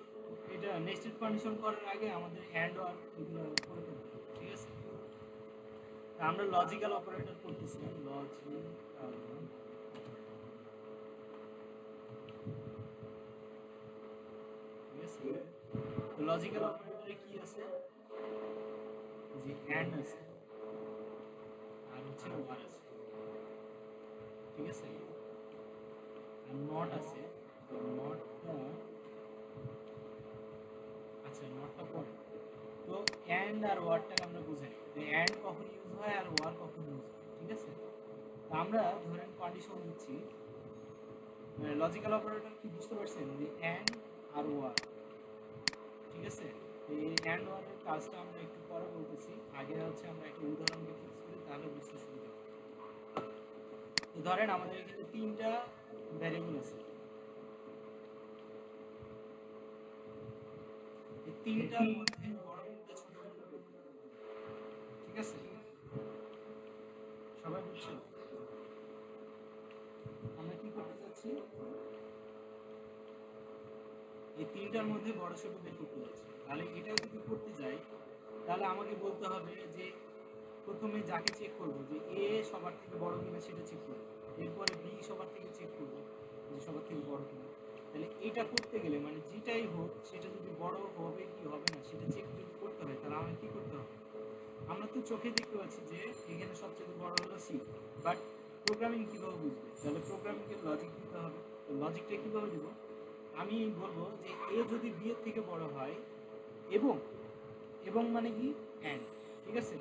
এটা নেস্টেড কন্ডিশন করার আগে আমাদের অ্যান্ড অর এগুলো করে ফেলতে হবে, ঠিক আছে? আমরা লজিক্যাল অপারেটর করতেছিলাম, ঠিক আছে? তো লজিক্যাল অপারেটরে কি আছে, যে অ্যান্ড আছে আর হচ্ছে ওয়ার আছে, ঠিক আছে? আর নট আছে, তো নটটা, আচ্ছা নটটা পরে। তো অ্যান্ড আর ওয়ারটাকে আমরা বুঝে নিই যে অ্যান্ড কখন ইউজ হয় আর ওয়ার কখন ইউজ হয়, ঠিক আছে? তো আমরা ধরেন কন্ডিশন দিচ্ছি, লজিক্যাল অপারেটর কি বুঝতে পারছেন, যে অ্যান্ড আর ওয়ার, ঠিক আছে? এই অ্যান্ড ওয়ারের কাজটা আমরা একটু পরে বলতেছি, আগে হচ্ছে আমরা একটা উদাহরণ দিয়ে ফিক্স করি, তাহলে বুঝতে সুবিধা হবে। তো ধরেন আমাদের এখানে 3টা ভ্যারিয়েবল আছে, এই 3টার মধ্যে বড় কোনটা ছোট কোনটা, ঠিক আছে? সবাই বুঝছো আমরা কি করতে চাচ্ছি, এই 3টার মধ্যে বড় ছোট বের করতে যাচ্ছি। তাহলে এটা যদি করতে যাই তাহলে আমাকে বলতে হবে যে প্রথমে যাকে চেক করবো যে এ সবার থেকে বড় কিনা সেটা চেক করবো, এরপরে বি সবার থেকে চেক করবো যে সবার থেকে বড় কিনা। তাহলে এটা করতে গেলে মানে যেটাই হোক সেটা যদি বড় হবে কি হবে না সেটা চেক যদি করতে হয় তাহলে আমাকে কি করতে হবে, আমরা তো চোখে দেখতে পাচ্ছি যে এখানে সবচেয়ে বড় হলো সি, বাট প্রোগ্রামিং কীভাবে বুঝবে, তাহলে প্রোগ্রামিংকে লজিক দিতে হবে। তো লজিকটা কীভাবে দিব, আমি বলবো যে এ যদি বি এর থেকে বড় হয় এবং এবং মানে কি অ্যান্ড, ঠিক আছে?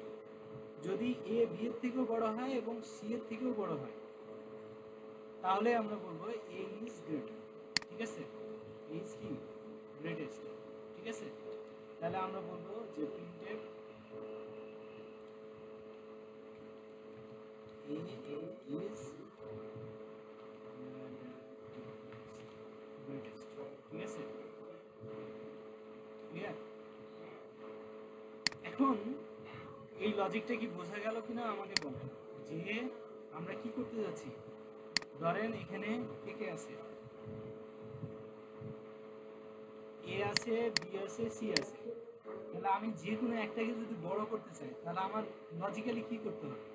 যদি এ বি এর থেকেও বড় হয় এবং সি এর থেকেও বড় হয় তাহলে আমরা বলবো এ ইজ গ্রেটার, ঠিক আছে? এ ইজ কি গ্রেটেস্ট, ঠিক আছে? তাহলে আমরা বলবো যে প্রিন্টেড এ ইজ গ্রেটেস্ট, ঠিক আছে? ক্লিয়ার? এখন এই লজিকটা কি বোঝা গেল কিনা আমাকে বলেন, যে আমরা কি করতে যাচ্ছি? ধরেন এখানে কে কে আছে, এ আছে, বি আছে, সি আছে। তাহলে আমি যে কোনো একটাকে যদি বড় করতে চাই তাহলে আমার লজিক্যালি কি করতে হবে?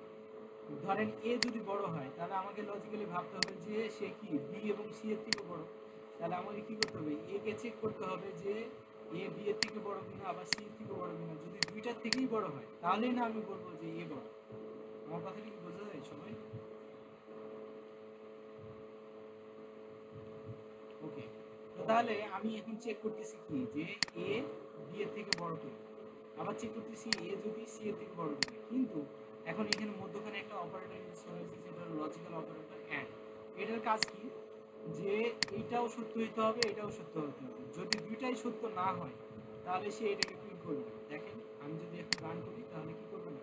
ধরেন এ যদি বড় হয় তাহলে আমাকে লজিক্যালি ভাবতে হবে যে সে কি বি এবং সি এর থেকে বড়। তাহলে আমাকে কি করতে হবে? এ কে চেক করতে হবে যে এ বি এর থেকে বড় কিনা, আবার সি এর থেকে বড় কিনা। যদি দুইটার থেকেই বড় হয় তাহলেই না আমি বলবো যে এ বড়। আমার কথাটা কি বোঝা যায় সবাই? ওকে, তো তাহলে আমি এখন চেক করতেছি কি যে এ বি এর থেকে বড় কিনা, আবার চেক করতেছি এ যদি সি এর থেকে বড় কিনা। কিন্তু এখন এখানে মধ্যখানে একটা অপারেটর ইউজ করা হয়েছে যেটা হলো লজিক্যাল অপারেটর অ্যান্ড। এটার কাজ কি? যে এইটাও সত্য হইতে হবে, এটাও সত্য হতে হবে। যদি দুইটাই সত্য না হয় তাহলে সে এটাকে প্রিন্ট করবে না। দেখেন আমি যদি এখন রান করি তাহলে কি করবে না,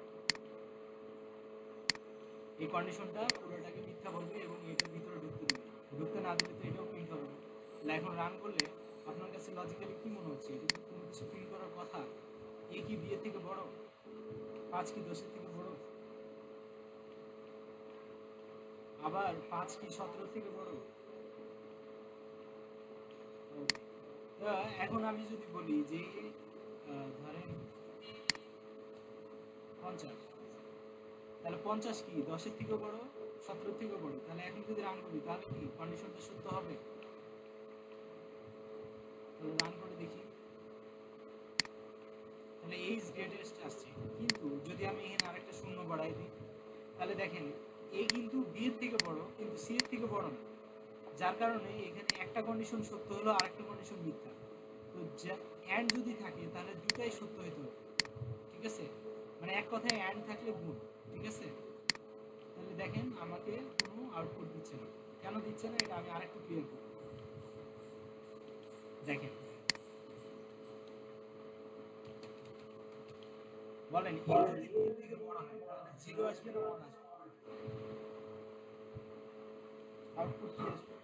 এই কন্ডিশনটা পুরোটাকে মিথ্যা বলবে এবং এটার ভিতরে ঢুকতে দেবে। ঢুকতে না দিলে তো এটাও প্রিন্ট হবে না। তাহলে এখন রান করলে আপনার কাছে লজিক্যালি কি মনে হচ্ছে? এটা কি কোনো কিছু প্রিন্ট করার কথা? এ কি বি এর থেকে বড়? 5 কি 10 এর থেকে বড়? আবার 5 কি 17 থেকে বড়? Okay. তা এখন আমি যদি বলি যে ধরেন 50, তাহলে 50 কি 10 এর থেকেও বড়, 17 এর থেকেও বড়। তাহলে এখন যদি রান করি তাহলে কি কন্ডিশনটা সত্য হবে? তাহলে রান করে দেখি, তাহলে এ ইজ গ্রেটেস্ট আসছে। কিন্তু যদি আমি এখানে আরেকটা শূন্য বাড়াই দিই তাহলে দেখেন এ কিন্তু বি এর থেকে বড় কিন্তু সি এর থেকে বড় না। যার কারণে এখানে একটা কন্ডিশন সত্য হলো, আরেকটা কন্ডিশন মিথ্যা। তো অ্যান্ড যদি থাকে তাহলে দুটাই সত্য হইতে হবে, ঠিক আছে? মানে এক কথায় অ্যান্ড থাকলে গুণ, ঠিক আছে? তাহলে দেখেন আমাকে কোনো আউটপুট দিচ্ছে না। কেন দিচ্ছে না এটা আমি আরেকটু ক্লিয়ার করব। দেখেন, বলেন এ যদি বি এর থেকে বড় হয় তাহলে 0 আসবে না 1 আসবে? আউটপুট কি আসবে?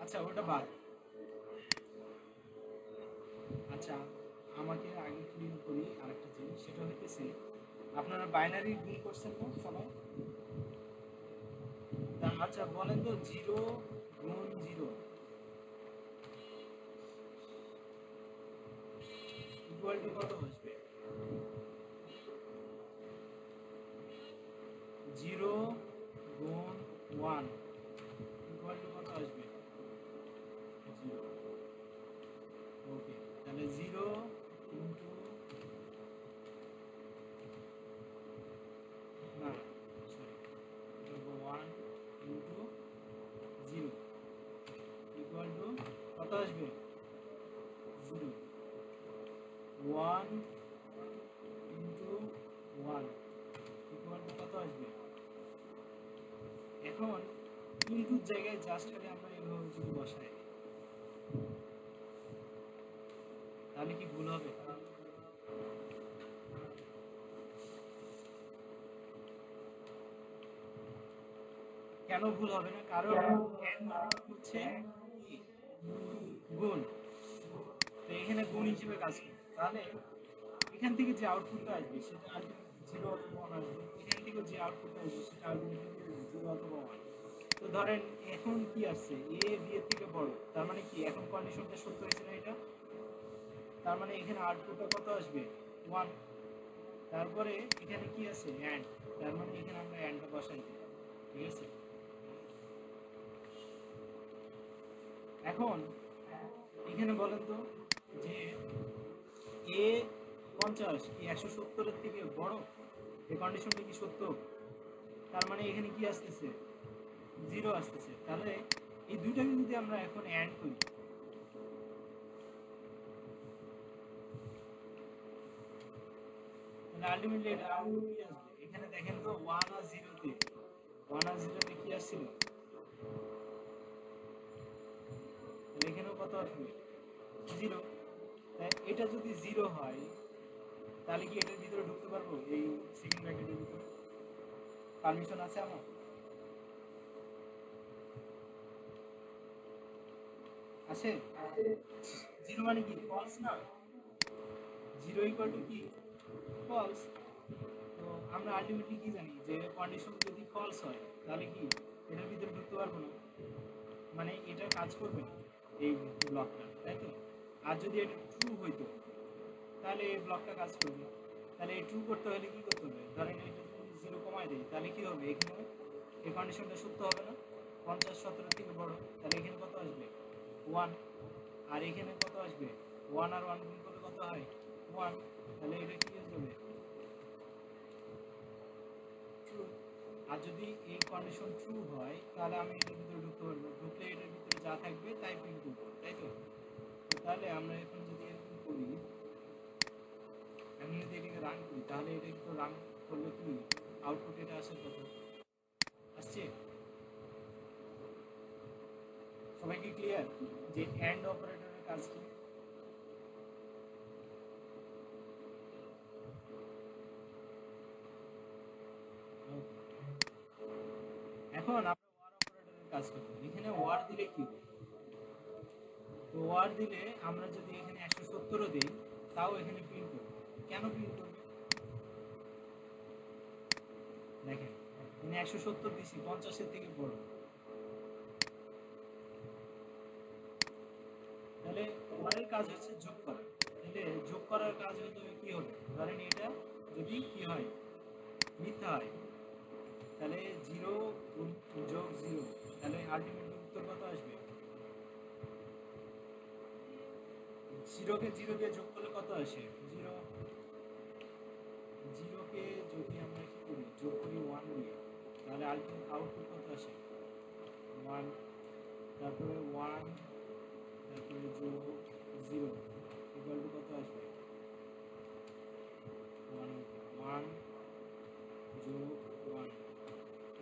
আচ্ছা ওটা বাদ। আচ্ছা আমাকে আগে ক্লিয়ার করি আরেকটা জিনিস, সেটা হইতেছে আপনারা বাইনারি গুণ করছেন না সবাই? তা আচ্ছা বলেন তো 0 গুণ 0 ইকুয়াল টু কত আসবে? 0 গুণ 1 ইকুয়াল টু কত আসবে? 0। ওকে, তাহলে 0 ইন্টু, না সরি, এটা হবে 1 ইন্টু 0 ইকুয়াল টু কত আসবে? 0। 1 ইন্টু 1 ইকুয়াল টু কত আসবে? এখন ইনটুর জায়গায় জাস্ট খালি আমরা এভাবে যদি বসাই তাহলে কি ভুল হবে? কেন ভুল হবে না? কারণ n মানে হচ্ছে কি? গুণ। তো এখানে গুণ হিসেবে কাজ করে। তাহলে এখান থেকে যে আউটপুটটা আসবে সেটা আলটিমেটলি 0 অথবা 1 আসবে। এখান থেকে যে আউটপুটটা আসবে সেটা আলটিমেটলি 0 অথবা 1। তো ধরেন এখন কি আসছে? এ বি এর থেকে বড়। তার মানে কি এখন কন্ডিশনটা সত্য হয়েছে না এটা? তার মানে এখানে আউটপুটটা কত আসবে? 1। তারপরে এখানে কি আছে? অ্যান্ড। তার মানে এখানে আমরা অ্যান্ডটা বসাই দিই, ঠিক আছে? এখন এখানে বলেন তো যে এ 50 কি 170 এর থেকে বড়? এই কন্ডিশনটা কি সত্য? তার মানে এখানে কি আসতেছে? 0 আসতেছে। তাহলে এই দুইটাকে যদি আমরা এখন অ্যাড করি আলটিমেটলি এটা আউটপুট কি আসবে এখানে দেখেন তো 1 আর 0 তে 1 আর 0 তে কি আসছিল তাহলে এখানেও কত আসবে 0 তাই এটা যদি 0 হয় তাহলে কি এটার ভিতরে ঢুকতে পারবো এই সেকেন্ড ব্র্যাকেটের ভিতরে পারমিশন আছে আমার আছে 0 মানে কি ফলস না 0 ইকুয়াল টু কি ফলস তো আমরা আলটিমেটলি কি জানি যে কন্ডিশন যদি ফলস হয় তাহলে কি এটার ভিতরে ঢুকতে পারবো না মানে এটা কাজ করবে না এই ব্লকটা তাই তো আর যদি এটা ট্রু হইতো তাহলে এই ব্লকটা কাজ করবে তাহলে এই ট্রু করতে হলে কি করতে হবে ধরেন এটা যদি 0 কমায় দেয় তাহলে কি হবে এখানে এই কন্ডিশনটা সত্য হবে না 50 17 থেকে বড় তাহলে এখানে কত আসবে 1 আর এখানে কত আসবে 1 আর 1 গুণ করলে কত হয় 1 তাহলে এটা কি হয়ে যাবে ট্রু আর যদি এই কন্ডিশন ট্রু হয় তাহলে আমি এটার ভিতরে ঢুকতে পারবো ঢুকলে এটার ভিতরে যা থাকবে তাই প্রিন্ট করবো তাই তো তাহলে আমরা এখন যদি এরকম করি আমি যদি এটাকে রান করি তাহলে এটা কিন্তু রান করলে কি আউটপুট এটা আসার কথা আসছে সবাই কি ক্লিয়ার যে এন্ড অপারেটরের কাজ কি এখন আমরা ওয়ার অপারেটরের কাজ করব এখানে ওয়ার দিলে কি হবে তো ওয়ার দিলে আমরা যদি এখানে 170 ও দেই তাও এখানে প্রিন্ট করবে কেন প্রিন্ট করবে দেখেন এখানে 170 দিছি 50 এর থেকে বড় তাহলে ওয়ারের কাজ হচ্ছে যোগ করা তাহলে যোগ করার কাজ হতে কি হবে ধরেন এটা যদি কি হয় মিথ্যা হয় তাহলে 0 যোগ 0 তাহলে আলটিমেটলি উত্তর কত আসবে 0 কে 0 দিয়ে যোগ করলে কত আসে 0 0 কে যদি আমরা কি করি যোগ করি 1 দিয়ে তাহলে আলটিমেট আউটপুট কত আসে 1 তারপরে 1 তারপরে যোগ 0 ইকুয়াল টু কত আসবে 1 1 যোগ 1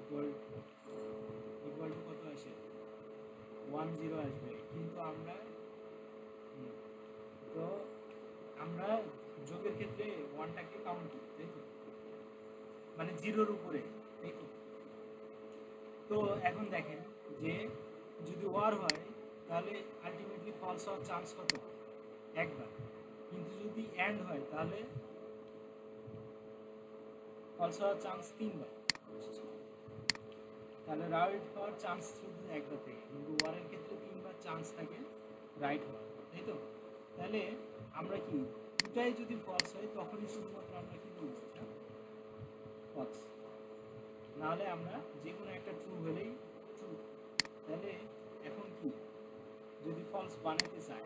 ইকুয়াল ইকুয়াল টু কত আসে 1 0 আসবে কিন্তু আমরা তো আমরা যোগের ক্ষেত্রে 1টাকে কাউন্ট করি তাই তো মানে 0-র উপরে তাই তো তো এখন দেখেন যে যদি ওয়ার হয় তাহলে আলটিমেটলি ফলস হওয়ার চান্স কত একবার কিন্তু যদি এন্ড হয় তাহলে ফলস হওয়ার চান্স 3বার তাহলে রাইট হওয়ার চান্স শুধু একবার থাকে কিন্তু ওয়ারের ক্ষেত্রে 3বার চান্স থাকে রাইট হওয়ার তাই তো তাহলে আমরা কি দুটাই যদি ফলস হয় তখনই শুধুমাত্র আমরা কি বলবো এটা ফলস নাহলে আমরা যে কোনো একটা ট্রু হলেই ট্রু তাহলে এখন কি যদি ফলস বানাতে চাই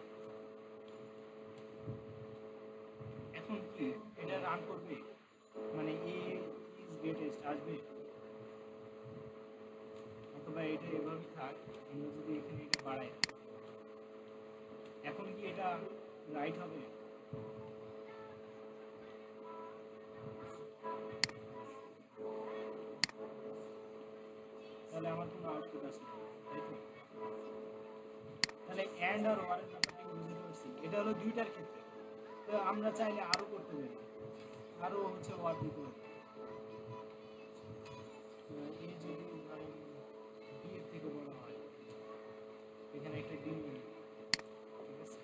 এখন কি এটা রান করবে মানে এ ইজ গ্রেটেস্ট আসবে অথবা এটা এভাবেই থাক আমরা যদি এখানে এটা বাড়াই এখন কি এটা রাইট হবে তাহলে আমার কোনো আউটপুট আসবে তাই তো তাহলে এন্ড আর ওয়ারের ব্যাপারটা বুঝতে পারছি এটা হলো দুইটার ক্ষেত্রে তো আমরা চাইলে আরো করতে পারি আরো হচ্ছে ওয়ার দিতে পারি এই যদি ধরেন বি এর থেকে বড় হয় এখানে একটা ডি ঠিক আছে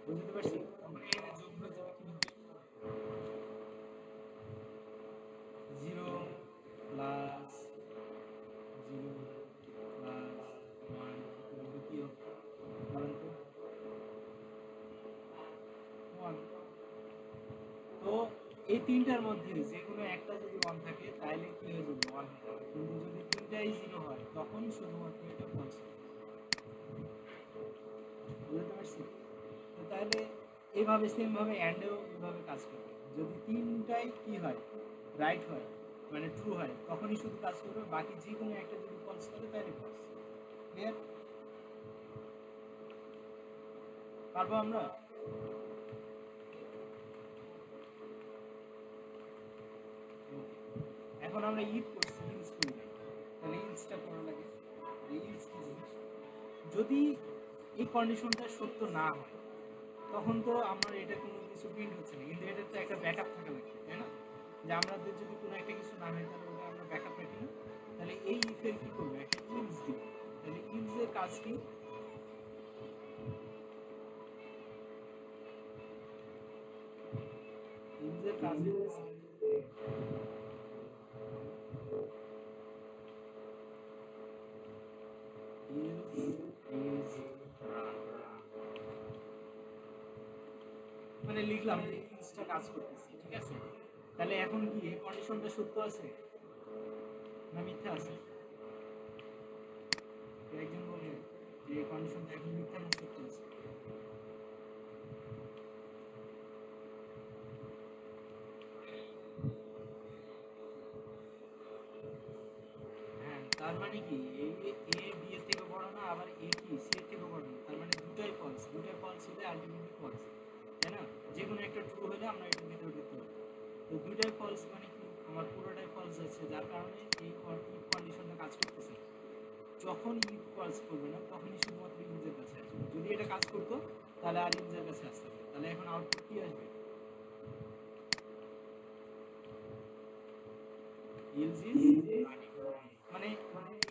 বুঝতে পারছি আমরা এখানে যোগ হয়ে যাবে কিভাবে 0 প্লাস 0 প্লাস 1 এগুলো কি হবে বলেন তো 1 তো এই তিনটার মধ্যে যে কোনো একটা যদি 1 থাকে তাহলে কি হয়ে যাবে 1 হয়ে যাবে কিন্তু যদি তিনটাই 0 হয় তখন শুধুমাত্র এটা ফলস বুঝতে পারছি তো তাহলে এইভাবে সেমভাবে অ্যান্ডেও এইভাবে কাজ করবে যদি তিনটাই কি হয় রাইট হয় মানে ট্রু হয় তখনই শুধু কাজ করবে, বাকি যে কোনো একটা যদি ফলস করে তাহলে ফলস। ক্লিয়ার? পারবো আমরা? এখন আমরা ইফ করছি, ইউজ করি নাই, তাহলে ইউজটা করা লাগে। ইউজ কি জিনিস? যদি এই কন্ডিশনটা সত্য না হয় তখন তো আমার এটা কোনো কিছু প্রিন্ট হচ্ছে না, কিন্তু এটার তো একটা ব্যাকআপ থাকা লাগবে, তাই না? যে আমাদের যদি কোনো একটা কিছু না হয় তাহলে ওটা আমরা ব্যাকআপ রাখি না। তাহলে এই ইফের কি করবো, একটা ইলস দিব। তাহলে ইলসের কাজ কি? ইলসের কাজ হচ্ছে মানে লিখলাম যে ইলসটা কাজ করতেছে, ঠিক আছে? তাহলে এখন কি এই কন্ডিশনটা সত্য আছে না মিথ্যা আছে? একজন বলবেন যে এই কন্ডিশনটা এখন মিথ্যা না সত্য আছে? হ্যাঁ, তার মানে কি এই এ বি এর থেকে বড় না, আবার এ কি সি এর থেকে বড় না, তার মানে দুটাই ফলস। দুটাই ফলস হলে আলটিমেটলি ফলস, তাই না? যে কোনো একটা ট্রু হলে আমরা এটার ভিতরে ঢুকতে পারি। তো দুটাই ফলস মানে কি, আমার পুরোটাই ফলস আছে, যার কারণে এই কন্ডিশনটা কাজ করতেছে। যখন ইফ ফলস করবে না তখনই শুধুমাত্র ইউজের কাছে আসবে। যদি এটা কাজ করতো তাহলে আর ইউজের কাছে আসতে হবে। তাহলে এখন আউটপুট কি আসবে? Else is running. মানে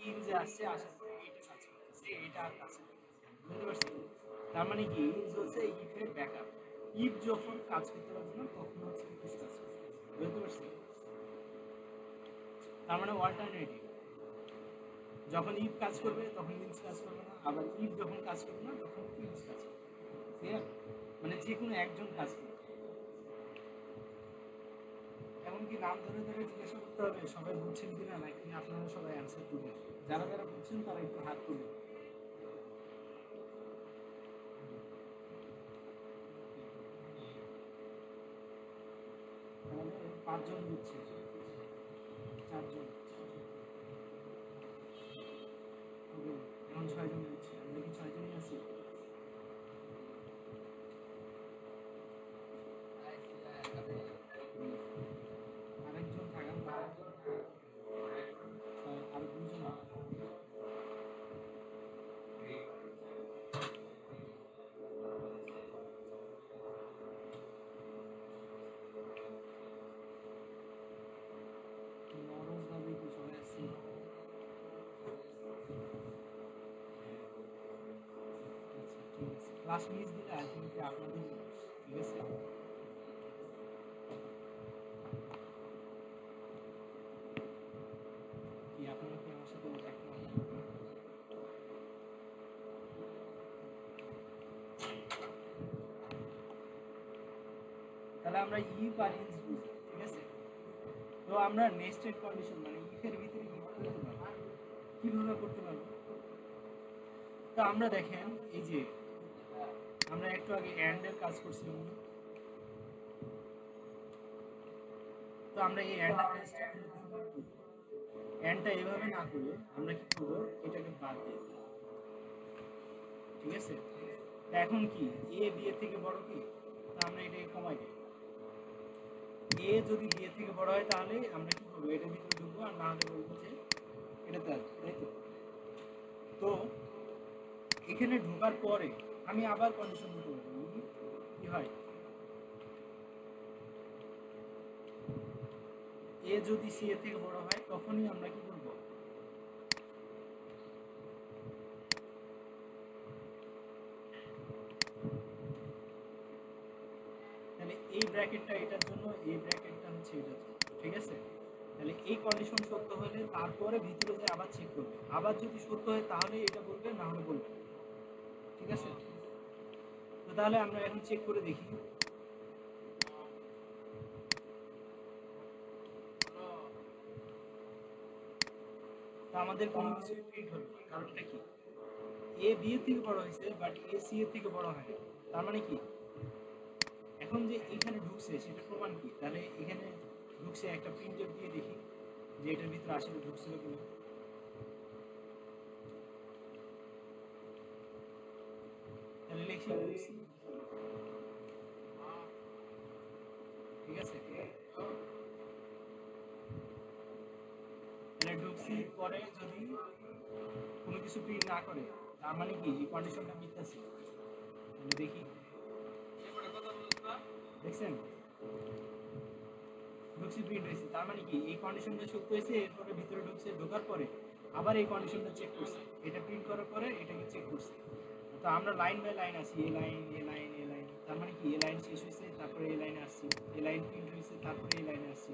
ইলস আসছে, আসার পরে এটা কাজ করতেছে, এটা আর কাজ করতেছে। বুঝতে পারছেন? তার মানে কি ইলস হচ্ছে ইফের ব্যাকআপ। ইফ যখন কাজ করতে পারবে না তখন হচ্ছে ইলস কাজ করবে। বুঝতে পারছেন? তার মানে অল্টারনেটিভ, যখন ইফ কাজ করবে তখন ইলস কাজ করবে না, আবার ইফ যখন কাজ করবে না তখন ইলস কাজ করবে। ক্লিয়ার? মানে যে কোনো একজন কাজ করবে। এমনকি নাম ধরে ধরে জিজ্ঞাসা করতে হবে সবাই বুঝছেন কিনা, নাকি আপনারা সবাই অ্যান্সার দিবেন? যারা যারা বুঝছেন তারা একটু হাত তুলবেন। তাহলে 5 জন বুঝছে, 4 জন, ওকে, এখন 6 জন বুঝছে। আমরা কি 6 জনই আছি? আরেকজন থাকান না, আর 2 জন। নরজ ভাবে কি সবাই আসছি? আচ্ছা ঠিক আছে, ক্লাস মিস দিলে আলটিমেটলি আপনাদের লস, ঠিক আছে? কি আপনারা কি আমার সাথে একমত? তাহলে আমরা ইফ আর ইলস বুঝি, ঠিক আছে? তো আমরা নেস্টেড কন্ডিশন মানে ইফের ভিতরে ইফ করতে পারবো। কিভাবে করতে পারবো? তো আমরা দেখেন এই যে আমরা একটু আগে এন্ড এর কাজ করছিলাম না? তো আমরা এই এন্ড এর কাজটা এন্ডটা এভাবে না করে আমরা কি করবো, এটাকে বাদ দিয়ে দেব, ঠিক আছে? তা এখন কি এ বি এর থেকে বড় কি? তা আমরা এটাকে কমাই দিই। এ যদি বি এর থেকে বড় হয় তাহলে আমরা কি করবো, এটার ভিতরে ঢুকবো, আর না হলে বলবো যে এটাতে আসবে, তাই তো? তো এখানে ঢোকার পরে আমি আবার কন্ডিশন দিতে পারবো, কি হয়, এ যদি সি এর থেকে বড় হয় তখনই আমরা কি করব, তাহলে এই ব্র্যাকেটটা এটার জন্য, এই ব্র্যাকেটটা হচ্ছে এটার জন্য, ঠিক আছে? তাহলে এই কন্ডিশন সত্য হলে তারপরে ভিতরে যে আবার চেক করবে, আবার যদি সত্য হয় তাহলে এটা বলবে, না হলে বলবে না, ঠিক আছে? তো তাহলে আমরা এখন চেক করে দেখি। তো আমাদের কোনো কিছু প্রিন্ট হলো না, কারণটা কি? এ বি এর থেকে বড় হয়েছে বাট এ সি এর থেকে বড় হয় না। তার মানে কি, এখন যে এখানে ঢুকছে সেটা প্রমাণ কি? তাহলে এখানে ঢুকছে, একটা প্রিন্টএফ দিয়ে দেখি। যে এটার ভিতরে আসলে ঢুকছিল কিনা। তাহলে লিখি ঢুকছি, ঠিক আছে। তাহলে ঢুকছি পরে যদি কোনো কিছু প্রিন্ট না করে, তার মানে কি এই কন্ডিশনটা মিথ্যা ছিল। তাহলে দেখি, দেখছেন ঢুকছি প্রিন্ট হয়েছে, তার মানে কি এই কন্ডিশনটা সত্য হয়েছে। এরপরে ভিতরে ঢুকছে, ঢোকার পরে আবার এই কন্ডিশনটা চেক করছে, এটা প্রিন্ট করার পরে এটাকে চেক করছে। তো আমরা লাইন বাই লাইন আছি, এ লাইন এ লাইন এ লাইন, তার মানে কি এ লাইন শেষ হয়েছে, তারপরে এ লাইনে আসছি, এ লাইন প্রিন্ট হয়েছে, তারপরে এই লাইনে আসছি।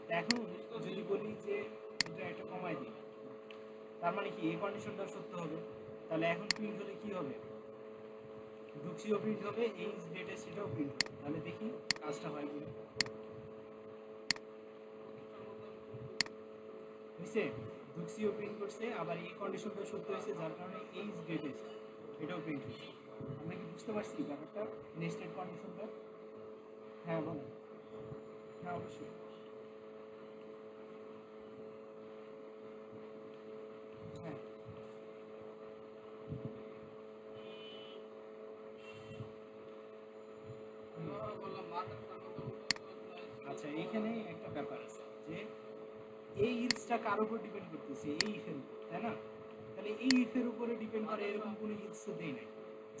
তো এখন যদি বলি যে এটা একটা কমাই দিই, তার মানে কি এই কন্ডিশনটা সত্য হবে। তাহলে এখন প্রিন্ট হলে কি হবে, ঢুকছিও প্রিন্ট হবে, এই ডেটা সেটাও প্রিন্ট হবে। তাহলে দেখি কাজটা হয় কিনা। হয়েছে, ঢুকছিও প্রিন্ট করছে, আবার এই কন্ডিশনটা সত্য হয়েছে, যার কারণে এই ডেটা এটাও প্রিন্ট হয়েছে। আমরা কি বুঝতে পারছি ব্যাপারটা, নেক্সটেড কন্ডিশনটা? হ্যাঁ বলেন। হ্যাঁ অবশ্যই। হ্যাঁ। আচ্ছা, এইখানে একটা ব্যাপার আছে যে এই ইলসটা কার উপর ডিপেন্ড করতেছে, এই ইফের উপর, তাই না? তাহলে এই ইফের উপরে ডিপেন্ড করে এরকম কোনো ইলস তো দেই নাই,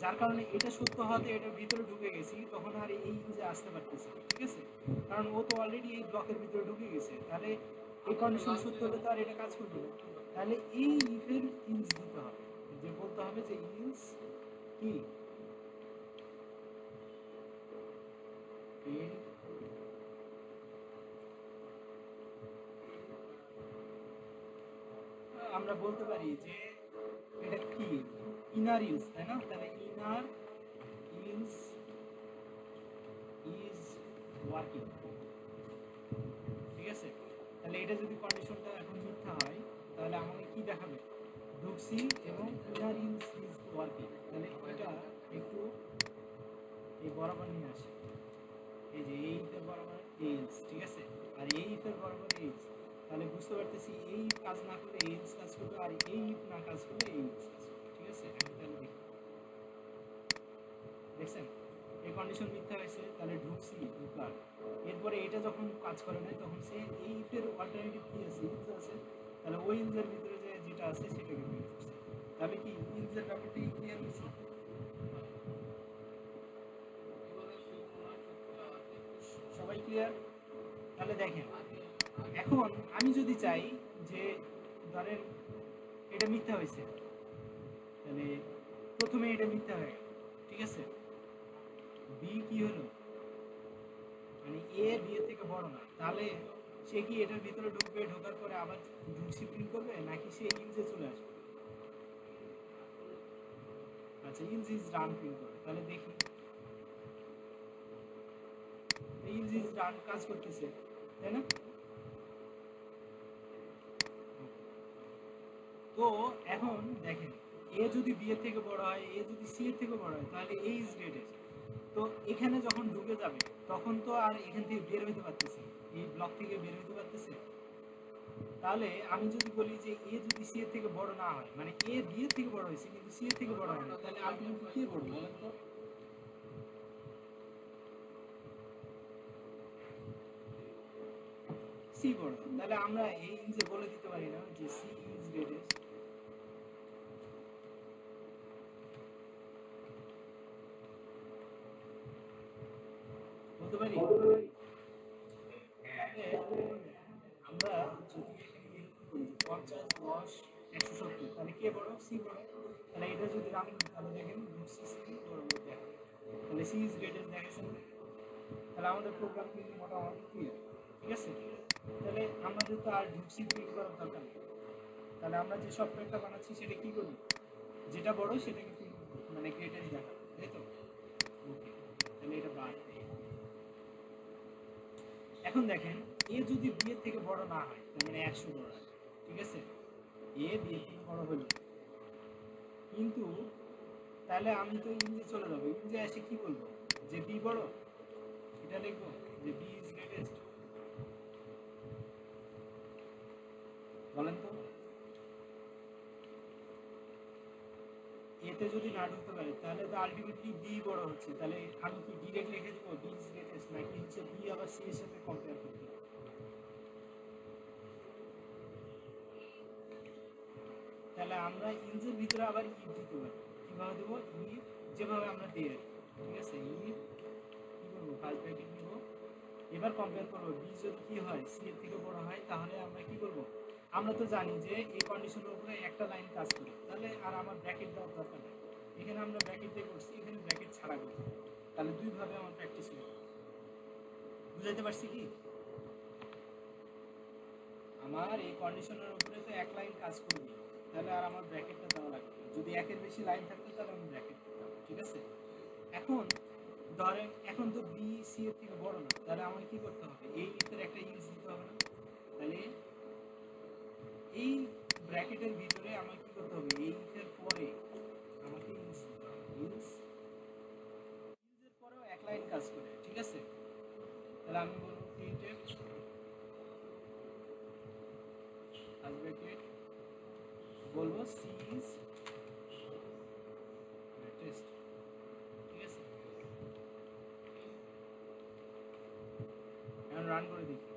যার কারণে এটা সত্য হতে এটার ভিতরে ঢুকে গেছি, তখন আর এই ইলসে আসতে পারতেছে না, ঠিক আছে। কারণ ও তো অলরেডি এই ব্লকের ভিতরে ঢুকে গেছে, তাহলে এই কন্ডিশন সত্য হলে তো আর এটা কাজ করবে না। তাহলে এই ইফের ইলস দিতে হবে, যে বলতে হবে যে ইলস কি এর, আমরা বলতে পারি যে এটা কি ইনার ইলস, তাই না? তাহলে ইনার ইলস ইজ ওয়ার্কিং, ঠিক আছে। তাহলে এটা যদি কন্ডিশনটা এখন মিথ্যা হয়, তাহলে আমাকে কি দেখাবে, ঢুকছি এবং ইনার ইলস ইজ ওয়ার্কিং। তাহলে এটা একটু এই বরাবর নিয়ে আসি, এই যে এই ইফের বরাবর এইলস, ঠিক আছে, আর এই ইফের বরাবর এইলস। তাহলে বুঝতে পারতেছি এই কাজ না করলে এইলস কাজ করবে, আর এই ইফ না কাজ করলে এইলস কাজ করবে, ঠিক আছে। এখন তাহলে দেখি, দেখছেন এই কন্ডিশন মিথ্যা হয়েছে, তাহলে ঢুকছি, ঢুকলাম, এরপরে এটা যখন কাজ করে নাই তখন সে এই ইফের অল্টারনেটিভ কি আছে, ইলস আছে, তাহলে ওই ইলসের ভিতরে যে যেটা আছে সেটাকে প্রিন্ট করছে। তাহলে কি ইলসের ব্যাপারটা কি ক্লিয়ার হয়েছে? সবাই ক্লিয়ার? তাহলে দেখেন, এখন আমি যদি চাই যে ধরেন এটা মিথ্যা হয়েছে, তাহলে প্রথমে এটা মিথ্যা হয়ে গেল, ঠিক আছে। বি কি হলো, মানে এ বি এর থেকে বড় না, তাহলে সে কি এটার ভিতরে ঢুকবে, ঢোকার পরে আবার ঢুকছি প্রিন্ট করবে, নাকি সে ইলসে চলে আসবে? আচ্ছা, ইলস ইজ রান প্রিন্ট করবে। তাহলে দেখি ইলস ইজ রান কাজ করতেছে, তাই না? তো এখন দেখেন, এ যদি বি এর থেকে বড় হয়, এ যদি সি এর থেকে বড় হয়, তাহলে এ ইজ গ্রেটেস্ট। তো এখানে যখন ঢুকে যাবে তখন তো আর এখান থেকে বের হইতে পারতেছে, এই ব্লক থেকে বের হইতে পারতেছে। তাহলে আমি যদি বলি যে এ যদি সি এর থেকে বড় না হয়, মানে এ বি এর থেকে বড় হয়েছে কিন্তু সি এর থেকে বড় হয় না, তাহলে আলটিমেটলি কে বড় বলেন তো? সি বড়। তাহলে আমরা এই যে বলে দিতে পারি না যে সি ইজ গ্রেটেস্ট, বলতে পারি? আমরা যদি এখানে এরকম করি যে 50 10 170, তাহলে কে বড়, সি বড়। তাহলে এটা যদি রান করি তাহলে দেখেন সি সি বড় বড় দেখা, তাহলে সি ইজ গ্রেটেস্ট দেখাচ্ছেন। তাহলে আমাদের প্রোগ্রাম কিন্তু মোটামুটি ক্লিয়ার, ঠিক আছে। তাহলে আমাদের তো আর ঢুকসি প্রিন্ট করার দরকার নেই। তাহলে আমরা যে সফটওয়্যারটা বানাচ্ছি সেটা কি করব, যেটা বড় সেটাকে মানে গ্রেটেস্ট দেখাবো, তাই তো? ওকে, তাহলে এটা বাদ দেই। এখন দেখেন, এ যদি বি এর থেকে বড় না হয়, তার মানে 100 বড় হয়, ঠিক আছে। এ বি এর থেকে বড় হলো, কিন্তু তাহলে আমি তো ইংলিশে চলে যাবো, ইংলিশে এসে কি বলবো, যে বি বড়, এটা লিখবো যে বি ইজ গ্রেটেস্ট। বলেন তো, এতে যদি না ঢুকতে পারে তাহলে তো আলটিমেটলি বি বড় হচ্ছে। তাহলে আমি কি ডিরেক্ট লিখে দিব বি ইজ গ্রেটেস্ট, নাকি হচ্ছে বি আবার সি এর সাথে কম্পেয়ার করতে হবে? তাহলে আমরা ইনজের ভিতরে আবার ইফ দিতে পারি। কীভাবে দেবো? ইফ যেভাবে আমরা দিই আর কি। ঠিক আছে, ইফ কী করবো, ফার্স্ট ব্র্যাকেট নিব, এবার কম্পেয়ার করবো বি যদি কি হয় সি এর থেকে বড় হয়, তাহলে আমরা কি করব? আমরা তো জানি যে এই কন্ডিশনের উপরে একটা লাইন কাজ করে, তাহলে আর আমার ব্র্যাকেট দেওয়ার দরকার নেই। এখানে আমরা ব্র্যাকেট দিয়ে করছি, এখানে ব্র্যাকেট ছাড়া করবো। তাহলে দুইভাবে আমার প্র্যাকটিস হয়ে গেল। বুঝাইতে পারছি কি? আমার এই কন্ডিশনের উপরে তো এক লাইন কাজ করবে, তাহলে আর আমার ব্র্যাকেটটা দেওয়া লাগবে না। যদি একের বেশি লাইন থাকতো তাহলে আমি ব্র্যাকেট দিতাম। ঠিক আছে, এখন ধরেন এখন তো বি সি এর থেকে বড় না, তাহলে আমাকে কি করতে হবে? এই ইফের একটা ইনস দিতে হবে না? তাহলে এই ব্র্যাকেটের ভিতরে আমাকে কি করতে হবে? এই ইফের পরে আমাকে ইনস দিতে হবে। ইনসের পরেও এক লাইন কাজ করে। ঠিক আছে, তাহলে আমি বলবো প্রিন্টএফ ফার্স্ট ব্র্যাকেট, বলবো সি ইজ গ্রেটেস্ট। ঠিক আছে, এখন রান করে দেখি।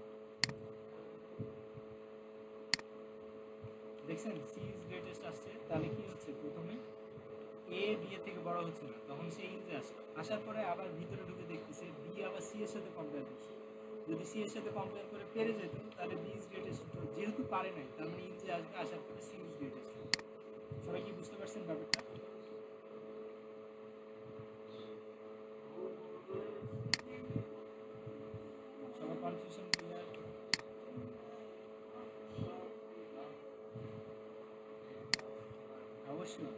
দেখছেন সি ইজ গ্রেটেস্ট আসছে। তাহলে কি হচ্ছে? প্রথমে এ বি এর থেকে বড় হচ্ছে না, তখন সে ইনজে আসলো। আসার পরে আবার ভিতরে ঢুকে দেখতেছে বি আবার সি এর সাথে কম্পেয়ার করছে। যদি সি এর সাথে কম্পেয়ার করে পেরে যেত, তাহলে বি ইজ গ্রেটেস্ট। যেহেতু পারে নাই, তার মানে ইনজে আসবে, আসার পরে সি ইজ গ্রেটেস্ট। সবাই কি বুঝতে পারছেন ব্যাপারটা? সবার কনফিউশন ক্লিয়ার? অবশ্যই।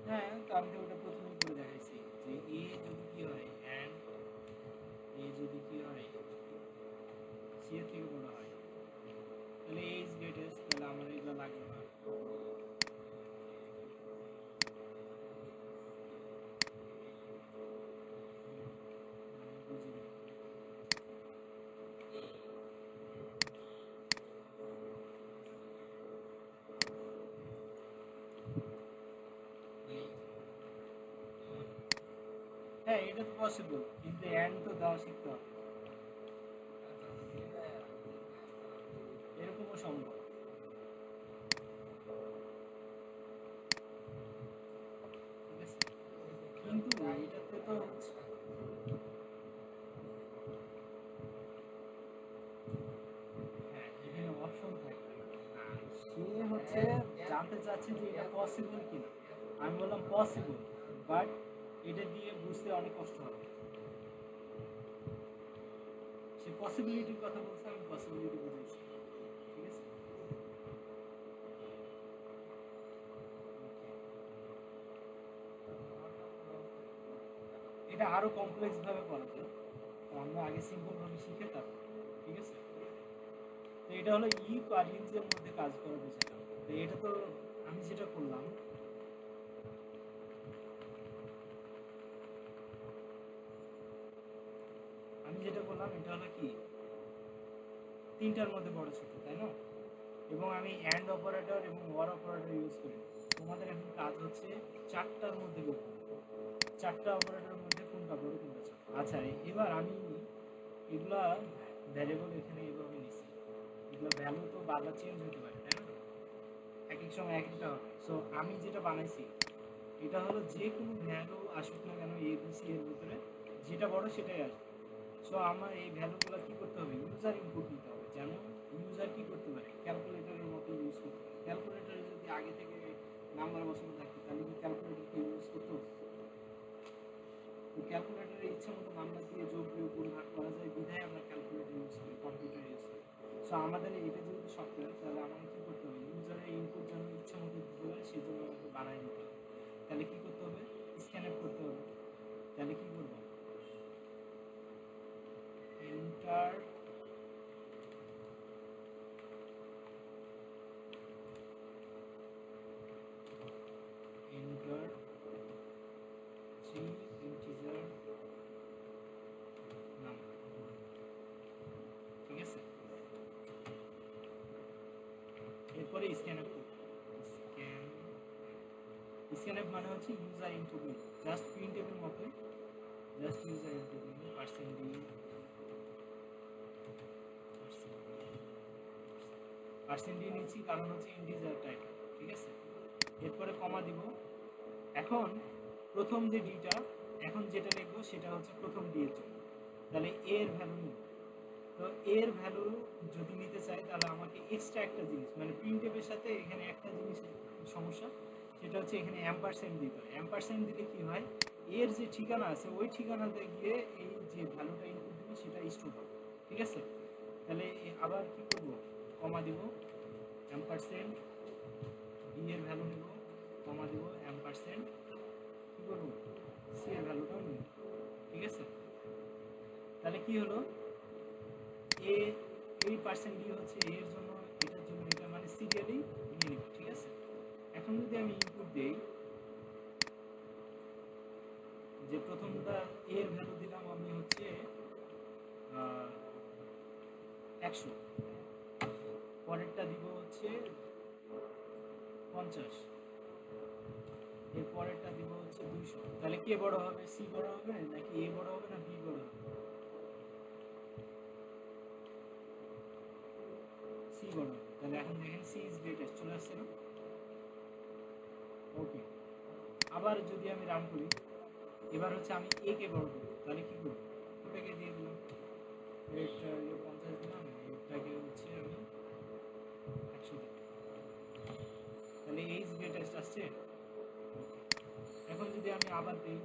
হ্যাঁ, তো আমি তো ওটা প্রথমেই করে দেখাইছি যে এ যদি কি হয়, অ্যান্ড এ যদি কি হয় সি এর থেকে বড় হয়, তাহলে এ ইজ গ্রেটেস্ট। তাহলে আমার এগুলো লাগবে না। বুঝি না। হ্যাঁ, এটা তো পসিবল, কিন্তু অ্যান্ড তো দেওয়া শিখতে হবে। এরকমও সম্ভব। ঠিক আছে, কিন্তু এটাতে তো হ্যাঁ, এখানে অপশন থাকবে না। সে হচ্ছে জানতে চাচ্ছে যে এটা পসিবল কিনা। আমি বললাম পসিবল, বাট এটা দিয়ে বুঝতে অনেক কষ্ট হবে। সে পসিবিলিটির কথা বলছে, আমি পসিবিলিটি বুঝেছি। ঠিক আছে, এটা আরো কমপ্লেক্স ভাবে করা যায়, তো আমরা আগে সিম্পল ভাবে শিখে তারপর। ঠিক আছে, তো এটা হলো ইফ আর ইনজের মধ্যে কাজ করা বিষয়টা। তো এটা তো আমি যেটা করলাম, এটা হলো কি তিনটার মধ্যে বড় ছোট, তাই না? এবং আমি অ্যান্ড অপারেটর এবং ওয়ার অপারেটর ইউজ করি। তোমাদের এখন কাজ হচ্ছে চারটার মধ্যে বের করতে। চারটা অপারেটরের মধ্যে কোনটা বড় কোনটা ছোট। আচ্ছা, এবার আমি এগুলা ভ্যারিয়েবল এখানে এইভাবে নিছি। এগুলো ভ্যালু তো বারবার চেঞ্জ হতে পারে, তাই না? এক এক সময় এক একটা হবে। সো আমি যেটা বানাইছি এটা হলো যে কোনো ভ্যালু আসুক না কেন এ বি সি এর ভিতরে, যেটা বড় সেটাই আসবে। সো আমার এই ভ্যালুগুলো কী করতে হবে? ইউজার ইনপুট নিতে হবে। যেমন ইউজার কী করতে পারে? ক্যালকুলেটরের মতো ইউজ করতে পারে। ক্যালকুলেটরে যদি আগে থেকে নাম্বার বসানো থাকতো, তাহলে কি ক্যালকুলেটরকে ইউজ করতো? তো ক্যালকুলেটরে ইচ্ছা মতো নাম্বার দিয়ে যোগ বিয়োগ গুণ ভাগ করা যায়, বিধায় আমরা ক্যালকুলেটর ইউজ করি, কম্পিউটার ইউজ করি। সো আমাদের এটা যেহেতু সফটওয়্যার, তাহলে আমাকে কী করতে হবে? ইউজারের ইনপুট যেন ইচ্ছা মতো দিতে পারে, সেজন্য আমাকে বানায় নিতে হবে। তাহলে কী করতে হবে? স্ক্যান আপ করতে হবে। তাহলে কী করবো? এন্টার এন্টার এরপরে স্ক্যানএফ করব। স্ক্যানএফ মানে হচ্ছে ইউজার ইনটু বিন, জাস্ট প্রিন্টেবল মতোই, জাস্ট ইউজার ইনটু বিন পার্সেন্ট ডি নিচ্ছি কারণ হচ্ছে ইন্টিজার টাইপ, ঠিক আছে। এরপরে কমা দিব। এখন প্রথম যে ডিটা এখন যেটা লিখবো সেটা হচ্ছে প্রথম ডি এর জন্য, তাহলে এ এর ভ্যালু নিব। তো এর ভ্যালু যদি নিতে চাই তাহলে আমাকে এক্সট্রা একটা জিনিস, মানে প্রিন্টএফের সাথে এখানে একটা জিনিস সমস্যা, সেটা হচ্ছে এখানে অ্যাম্পারসেন্ট দিতে হয়। অ্যাম্পারসেন্ট দিলে কি হয়, এর যে ঠিকানা আছে ওই ঠিকানাতে গিয়ে এই যে ভ্যালুটা ইনপুট দিব সেটা স্টোর হবে, ঠিক আছে। তাহলে আবার কি করব, কমা দিব, অ্যাম্পারসেন্ট বি এর ভ্যালু নেব, কমা দিব, অ্যাম্পারসেন্ট কি করব, সি এর ভ্যালুটাও নেব, ঠিক আছে। তাহলে কি হলো, এ এই পার্সেন্ট ডি হচ্ছে এ এর জন্য, এটার জন্য এটা, মানে সিরিয়ালি নিয়ে নিব, ঠিক আছে। এখন যদি আমি ইনপুট দেই, যে প্রথমটা এ এর ভ্যালু দিলাম আমি হচ্ছে 100, পরেরটা দিব হচ্ছে 50, এর পরেরটা দিব হচ্ছে 200। তাহলে কে বড় হবে, সি বড় হবে নাকি এ বড় হবে না বি বড় হবে? সি বড় হবে। তাহলে এখন দেখেন সি ইজ গ্রেটেস্ট চলে আসছে না? ওকে, আবার যদি আমি রান করি, এবার হচ্ছে আমি এ কে বড় করব, তাহলে কি করব, ওটাকে দিয়ে দিলাম, এটা 50 দিলাম, এটাকে হচ্ছে আমি 100 দিলাম, তাহলে এ ইজ গ্রেটেস্ট আসছে। এখন যদি আমি আবার দিই,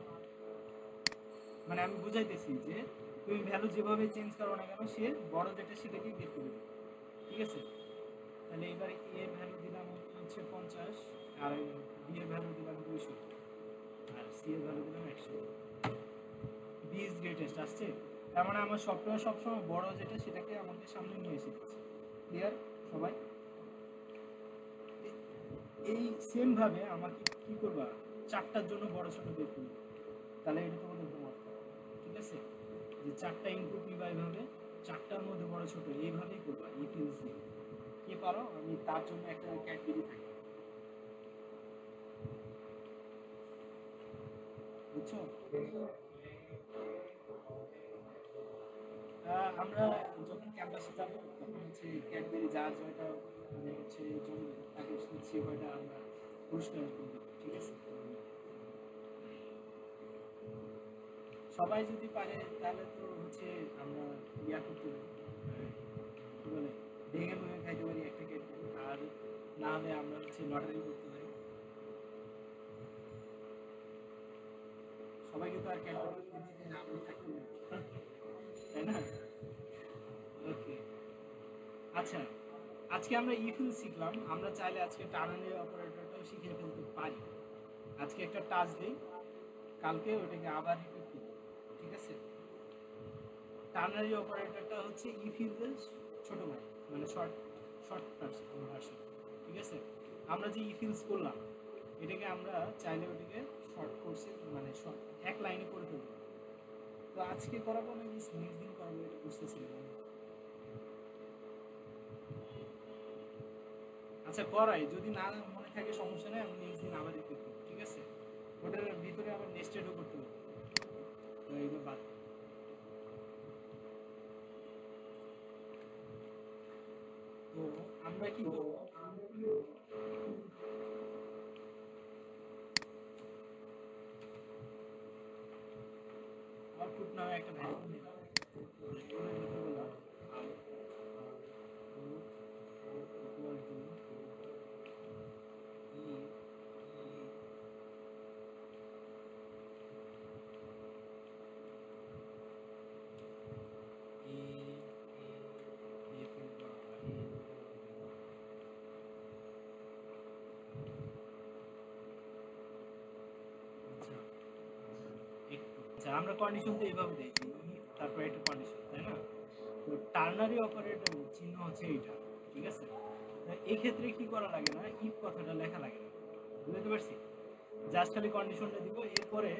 মানে আমি বুঝাইতেছি যে তুমি ভ্যালু যেভাবে চেঞ্জ করো না কেন সে বড় যেটা সেটাকে বের করে দেবে, ঠিক আছে। তাহলে এবার এ এর ভ্যালু দিলাম হচ্ছে 50, আর বি এর ভ্যালু দিলাম 200, আর সি এর ভ্যালু দিলাম 100। বি ইজ গ্রেটেস্ট আসছে। তার মানে আমার সফটওয়্যার সবসময় বড় যেটা সেটাকে আমাদের সামনে নিয়ে এসে দিচ্ছে। ক্লিয়ার সবাই? এই সেম ভাবে আমাকে কি করবা, চারটার জন্য বড় ছোট বের করবে, তাহলে এটা তোমাদের হোমওয়ার্ক, ঠিক আছে। যে চারটা ইনপুট নিবা এইভাবে, চারটার মধ্যে বড় ছোট এইভাবেই করবা, ইফ ইউজ কে পারো, আমি তার জন্য একটা ক্যাডবেরি থাকে, বুঝছো। আমরা যখন ক্যাম্পাসে যাব তখন হচ্ছে ক্যাডবেরি যার জয়টা মানে হচ্ছে জমবে তাকে সে কয়টা আমরা পুরস্কার করবো, ঠিক আছে। সবাই যদি পারে তাহলে তো হচ্ছে আমরা ইয়া করতে পারি, কি বলে, ভেঙে ভেঙে খাইতে পারি একটা ক্যাডবেরি, আর না হলে আমরা হচ্ছে লটারি করতে পারি। সবাইকে তো আর ক্যাডবেরি দিতে আমরা থাকি না, তাই না? ওকে, আচ্ছা, আজকে আমরা ইফিল শিখলাম, আমরা চাইলে আজকে টার্নারি অপারেটরটাও শিখে ফেলতে পারি। আজকে একটা টাচ দিই, কালকে ওটাকে আবার রিপিট করি, ঠিক আছে। টার্নারি অপারেটরটা হচ্ছে ইফিলের ছোট ভাই, মানে শর্ট শর্ট ভার্সন, ঠিক আছে। আমরা যে ইফিলস করলাম এটাকে আমরা চাইলে ওটাকে শর্ট কোর্সে, মানে শর্ট এক লাইনে করে ফেলতে পারি। তো আজকে করাবো না নেক্সট দিন করাবো, এটা বুঝতেছিলাম। আচ্ছা করাই, যদি না মনে থাকে সমস্যা নেই, আমি নেক্সট দিন আবার রিপিট করবো, ঠিক আছে। ওটার ভিতরে আবার নেস্টেডও করতে হবে, তো এইগুলো বাদ। তো আমরা কি করবো, আউটপুট নামে একটা ভ্যারিয়েবল নিলাম, ওটার ভিতরে বললাম ইকুয়াল টু আচ্ছা আমরা কন্ডিশন তো এইভাবে দিই, তারপর একটা কন্ডিশন, তাই না। তো টার্নারি অপারেটর চিহ্ন হচ্ছে এইটা, ঠিক আছে। এই ক্ষেত্রে কি করা লাগে না, ইফ কথাটা লেখা লাগে না, বুঝতে পারছি। জাস্ট খালি কন্ডিশনটা দিব, এরপরে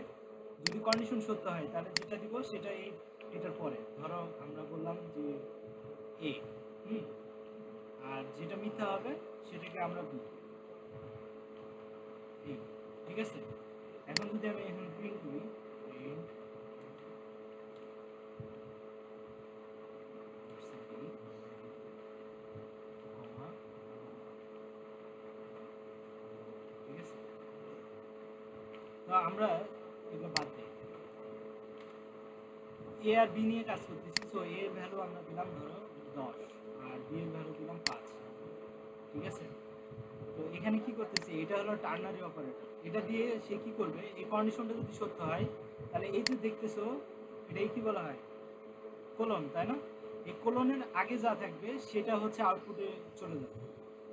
যদি কন্ডিশন সত্য হয় তাহলে যেটা দিব সেটা এটার পরে, ধরো আমরা বললাম যে এ, হুম, আর যেটা মিথ্যা হবে সেটাকে আমরা বলি এই, ঠিক আছে। এখন যদি আমি এখন প্রিন্ট করি প্রিন্ট কমা, ঠিক আছে। তো আমরা এগুলো বাদ দিই, এ আর বি নিয়ে কাজ করতেছি। সো এ এর ভ্যালু আমরা দিলাম ধরো 10 আর বি এর ভ্যালু দিলাম 5, ঠিক আছে। তো এখানে কি করতেছি, এটা হলো টার্নারি অপারেটর। এটা দিয়ে সে কি করবে, এই কন্ডিশনটা যদি সত্য হয় তাহলে এই যে দেখতেছো এটাই কি বলা হয়, কোলন, তাই না? এই কোলনের আগে যা থাকবে সেটা হচ্ছে আউটপুটে চলে যাবে।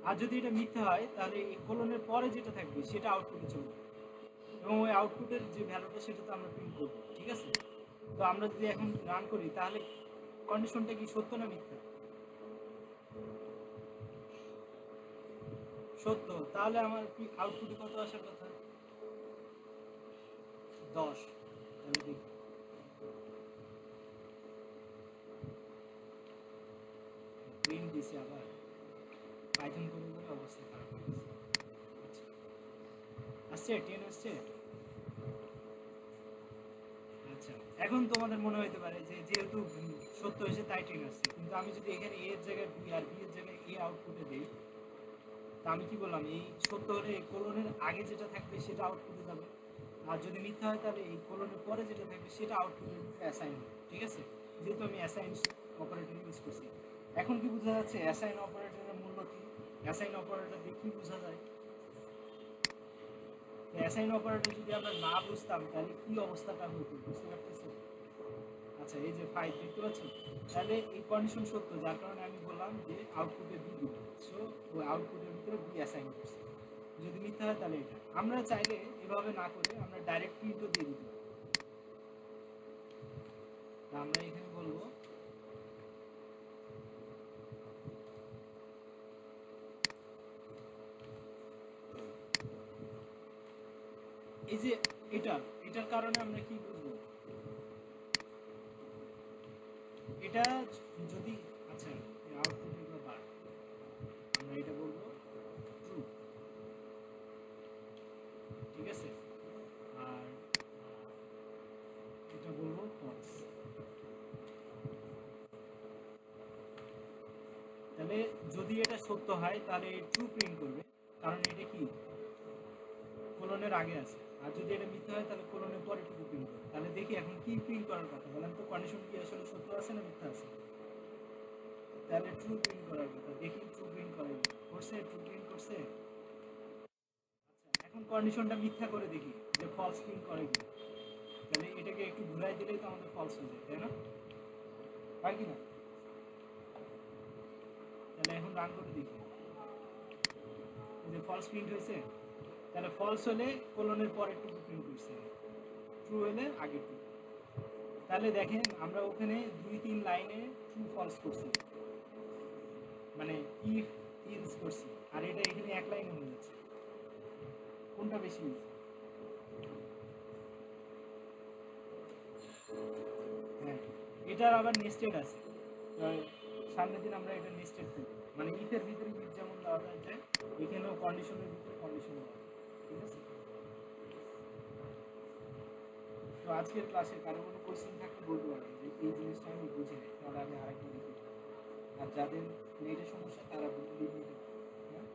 আর যদি এটা মিথ্যা হয় তাহলে এই কোলনের পরে যেটা থাকবে সেটা আউটপুটে চলে যাবে, এবং ওই আউটপুটের যে ভ্যালুটা সেটা তো আমরা প্রিন্ট করবো, ঠিক আছে। তো আমরা যদি এখন রান করি তাহলে কন্ডিশনটা কি সত্য না মিথ্যা? সত্য। তাহলে আমার কি আউটপুটে কত আসার কথা? 10। তাহলে দেখি প্রিন্ট দিছে আবার, পাইথন করে করে অবস্থা খারাপ হয়ে গেছে। আচ্ছা, আসছে 10 আসছে। আচ্ছা, এখন তোমাদের মনে হইতে পারে যে যেহেতু সত্য হয়েছে তাই 10 আসছে, কিন্তু আমি যদি এখানে এ এর জায়গায় বি আর বি এর জায়গায় এ আউটপুটে দিই, তা আমি কি বললাম, এই সত্য হলে এই কোলনের আগে যেটা থাকবে সেটা আউটপুটে যাবে, আর যদি মিথ্যা হয় তাহলে এই কোলনের পরে যেটা থাকবে সেটা আউটপুটের অ্যাসাইন হবে, ঠিক আছে। যেহেতু আমি অ্যাসাইন অপারেটর ইউজ করছি, এখন কি বোঝা যাচ্ছে অ্যাসাইন অপারেটরের মূল্য কি? অ্যাসাইন অপারেটর দিয়ে কি বোঝা যায়? অ্যাসাইন অপারেটর যদি আমরা না বুঝতাম তাহলে কি অবস্থাটা হতো, বুঝতে পারতেছো? আচ্ছা, এই যে 5 দেখতে পাচ্ছ, তাহলে এই কন্ডিশন সত্য, যার কারণে আমি বললাম যে আউটপুটে বি দিব। সো ওই আউটপুটের ভিতরে বি অ্যাসাইন করছে। যদি মিথ্যা হয় তাহলে এটা আমরা চাইলে এভাবে না করে আমরা ডাইরেক্ট প্রিন্টও দিয়ে দিতে পারি। তা আমরা এখানে বলবো এই যে এটার কারণে আমরা কি বুঝবো, এটা যদি, আচ্ছা আউটপুট এগুলো বাদ, আমরা এটা বলবো ট্রু, ঠিক আছে। আর এটা বলবো ফলস। তাহলে যদি এটা সত্য হয় তাহলে ট্রু প্রিন্ট করবে, কারণ এটা কি কোলনের আগে আছে। আর যদি এটা মিথ্যা হয় তাহলে কোলনের পরে ট্রু প্রিন্ট করবে। তাহলে দেখি এখন কি প্রিন্ট করার কথা বলেন তো, কন্ডিশন কি আসলে সত্য আছে না মিথ্যা আছে? তাহলে ট্রু প্রিন্ট করার কথা, দেখি ট্রু প্রিন্ট করে করছে, ট্রু প্রিন্ট করছে। আচ্ছা, এখন কন্ডিশনটা মিথ্যা করে দেখি যে ফলস প্রিন্ট করে কি। তাহলে এটাকে একটু ঘুরাই দিলেই তো আমাদের ফলস হয়ে যায়, তাই না? হয় কি না? তাহলে এখন রান করে দেখি যে ফলস প্রিন্ট হয়েছে। তাহলে ফলস হলে কোলনের পরে ট্রু প্রিন্ট করছে, ট্রু হলে আগে ট্রু। তাহলে দেখেন আমরা ওখানে 2-3 লাইনে ট্রু ফলস করছি, মানে ইফ ইলস করছি, আর এটা এখানে এক লাইনে হয়ে যাচ্ছে। কোনটা বেশি? হ্যাঁ, এটার আবার নেস্টেড আছে। সামনের দিন আমরা এটা নেস্টেড করি, মানে ইফের ভিতরে ইফ যেমন দেওয়া যায় এখানেও কন্ডিশনের ভিতরে কন্ডিশন দেওয়া, ঠিক আছে। তো আজকের ক্লাসে কারো কোনো কোশ্চেন থাকলে বলতে পারেন যে এই জিনিসটা আমি বুঝি নাই, তাহলে আমি আরেকবার দেখি। আর যাদের নেটের সমস্যা তারা লিভ নিতে পারে, হ্যাঁ।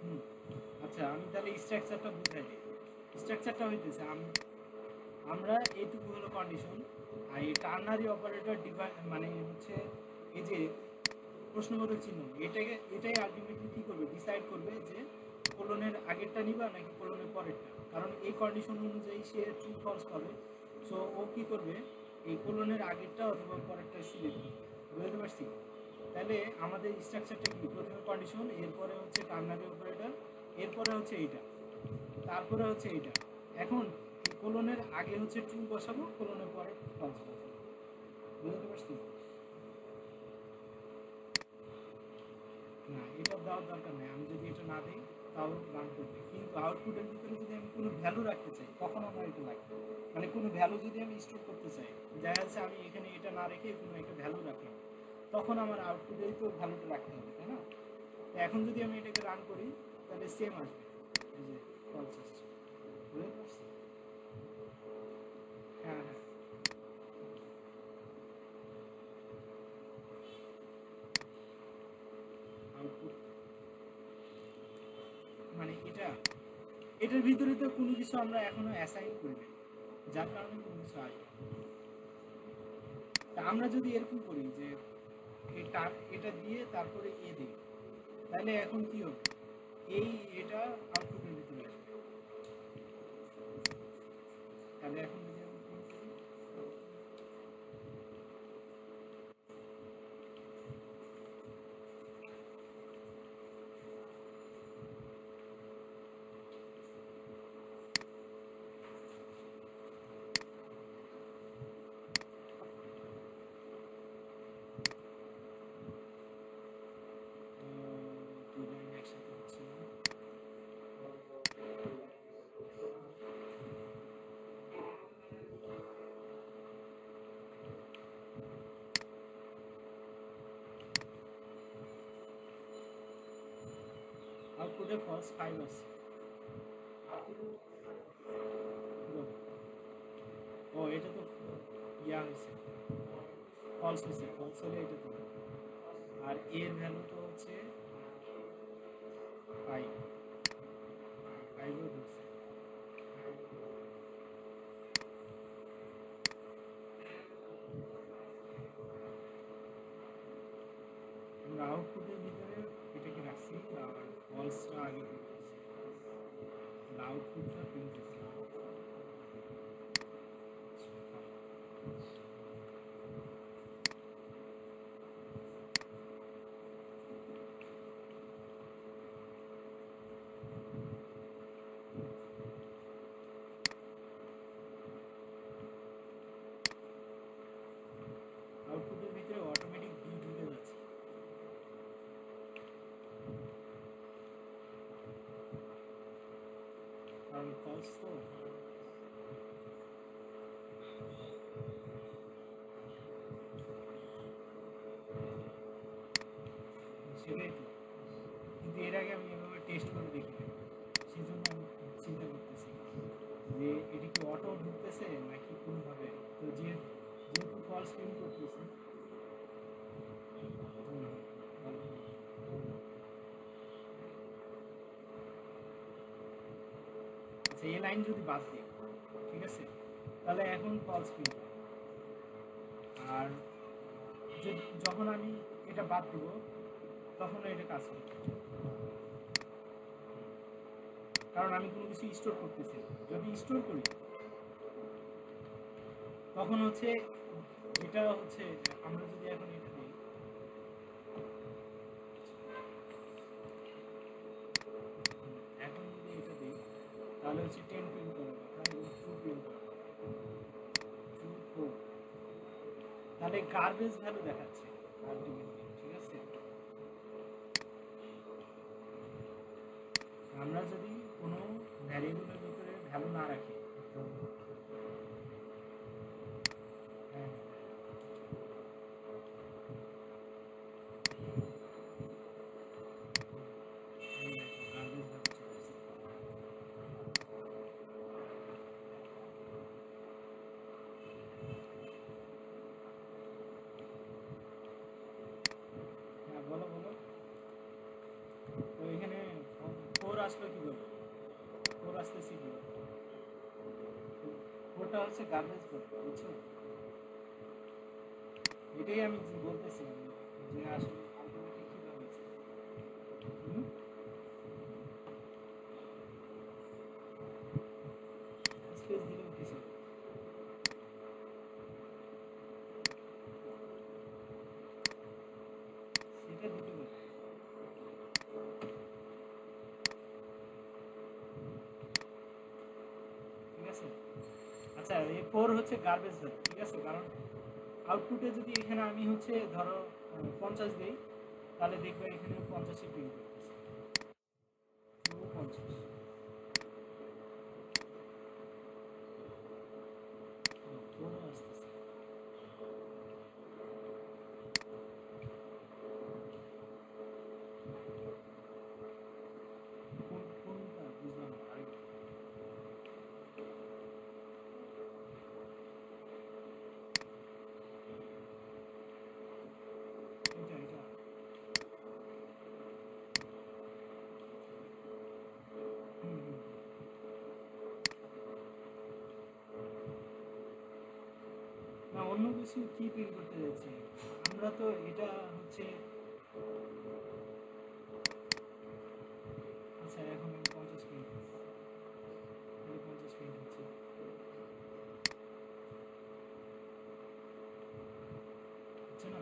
হুম, আচ্ছা আমি তাহলে স্ট্রাকচারটা বুঝাই দিই। স্ট্রাকচারটা হইতেছে আমরা এইটুকু হলো কন্ডিশন, আর এই টার্নারি অপারেটর মানে হচ্ছে এই যে প্রশ্নবোধক চিহ্ন, এটাই আলটিমেটলি কি করবে, ডিসাইড করবে যে কোলনের আগেরটা নিবা নাকি কোলনের পরেরটা। কারণ এই কন্ডিশন অনুযায়ী সে ট্রু ফলস পাবে। সো ও কি করবে, এই কোলনের আগেরটা অথবা পরেরটা সিলেক্ট করবে। বুঝতে পারছি? তাহলে আমাদের স্ট্রাকচারটা কি, প্রথমে কন্ডিশন, এরপরে হচ্ছে টার্নারি অপারেটর, এরপরে হচ্ছে এইটা, তারপরে হচ্ছে এইটা। এখন এই কোলনের আগে হচ্ছে ট্রু বসাবো, কোলনের পরে ফলস বসাবো। বুঝতে পারছি? না, এটা দেওয়ার দরকার নেই। আমি যদি এটা না দিই তাও রান করবে। কিন্তু আউটপুটের ভিতরে যদি আমি কোনো ভ্যালু রাখতে চাই তখন আমার এটা লাগবে। মানে কোনো ভ্যালু যদি আমি স্টোর করতে চাই, দেখা যাচ্ছে আমি এখানে এটা না রেখে কোনো একটা ভ্যালু রাখলাম, তখন আমার আউটপুটেই তো ভ্যালুটা রাখতে হবে, তাই না? তো এখন যদি আমি এটাকে রান করি তাহলে সেম আসবে, এই যে ফলস আসছে। বুঝতে পারছি? হ্যাঁ হ্যাঁ, আউটপুট মানে এটার ভিতরে তো কোনো কিছু আমরা এখনো অ্যাসাইন করি নাই, যার কারণে কোনো কিছু আসবে। তা আমরা যদি এরকম করি যে এটা দিয়ে তারপরে দিই, তাহলে এখন কি হবে? এটা আউটপুটের ভিতরে আসবে। তাহলে এখন যদি আমি print করি, দুই লাইন একসাথে হচ্ছে না। আউটপুটে ফলস 5 আছে। ও এটা তো ইয়া হয়েছে, ফলস হয়েছে। ফলস হলে এটা তো, আর এর ভ্যালু তো হচ্ছে 5, 5ও হয়েছে। আমরা আউটপুটের ভিতরে এটাকে রাখছি আর ফলসটা আগে করতেছি, আউটপুটটা প্রিন্ট করছি। আউটপুটের ভিতরে অটোমেটিক বি ঢুকে যাচ্ছে, কারণ ফলস তো। সেটাই তো, কিন্তু এর আগে আমি এভাবে টেস্ট করে দেখি নাই, সেই জন্য আমি চিন্তা করতেছি যে এটা কি অটো ঢুকতেছে নাকি কোনোভাবে। তো যেহেতু ফলস প্রিন্ট করতেছে, আচ্ছা এই লাইন যদি বাদ দিই, ঠিক আছে, তাহলে এখন ফলস প্রিন্ট। আর যখন আমি এটা বাদ দিব তখন এটা কাজ করবে, কারণ আমি কোনো কিছু স্টোর করতেছি না। যদি স্টোর করি তখন হচ্ছে এটা হচ্ছে, আমরা যদি এখন এটা দিই, এখন যদি এটা দিই তাহলে হচ্ছে 10 প্রিন্ট করার কথা এবং 2 প্রিন্ট করার কথা, 2 4, তাহলে গার্বেজ ভ্যালু দেখাচ্ছে আলটিমেটলি, ঠিক আছে। আমরা যদি কোনো ভ্যারিয়েবলের ভিতরে ভ্যালু না রাখি, হ্যাঁ গার্বেজ ভ্যালু চলে আসছে। হ্যাঁ বলো বলো। তো এখানে 4 আসলো কীভাবে? 4 আসতেছে কীভাবে? 4টা হচ্ছে গার্বেজ ভ্যালু, বুঝছো? এটাই আমি বলতেছিলাম যে আসলে আলটিমেটলি কীভাবে স্পেস দিলেও কিছু, সেটা দিতে পারে, ঠিক আছে। আচ্ছা এই 4 হচ্ছে গার্বেজ ভ্যালু, ঠিক আছে, কারণ আউটপুটে যদি এখানে আমি হচ্ছে ধরো 50 দিই, তাহলে দেখবে এখানে 50ই প্রিন্ট করতেছে। 50 পরে আসতেছে কোনটা বুঝলাম না আরেকটা এটা হুম হুম না অন্য কিছু কি প্রিন্ট করতে যাচ্ছি আমরা তো এটা হচ্ছে আচ্ছা এখন আমি 50 প্রিন্ট 50 প্রিন্ট হচ্ছে হচ্ছে না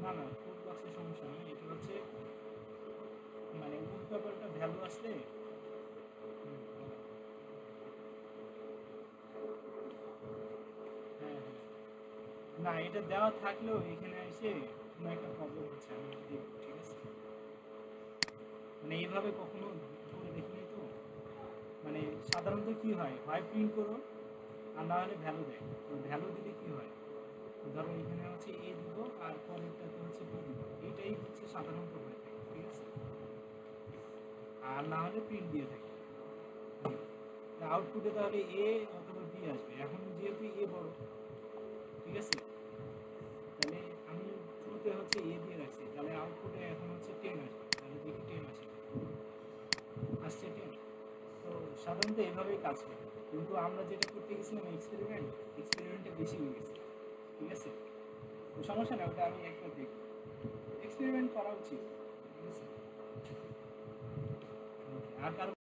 না না কোড বক্সের সমস্যা নয় এটা হচ্ছে মানে উল্টাপাল্টা ভ্যালু আসলে হ্যাঁ হ্যাঁ না এটা দেওয়া থাকলেও এখানে এসে কোনো একটা প্রবলেম হচ্ছে আমি দেখব ঠিক আছে মানে এইভাবে কখনো করে দেখিনি তো মানে সাধারণত কি হয় হয় প্রিন্ট করো আর না হলে ভ্যালু দেয় তো ভ্যালু দিলে কি হয় ধরো এখানে হচ্ছে এ দিব আর পরেরটাতে হচ্ছে বি দিব এইটাই হচ্ছে সাধারণত হয়ে থাকে ঠিক আছে আর না হলে প্রিন্ট দিয়ে থাকে আউটপুটে তাহলে এ অথবা বি আসবে এখন যেহেতু এ বড় ঠিক আছে তাহলে আমি শুরুতে হচ্ছে এ দিয়ে রাখছি তাহলে আউটপুটে এখন হচ্ছে 10 আসবে তাহলে দেখি 10 আসে আসছে 10 তো সাধারণত এভাবেই কাজ করে কিন্তু আমরা যেটা করতে গেছিলাম এক্সপেরিমেন্টে বেশি হয়ে গেছে ঠিক আছে তো সমস্যা না ওটা আমি একবার দেখব এক্সপেরিমেন্ট করা উচিত ঠিক আছে আর কারো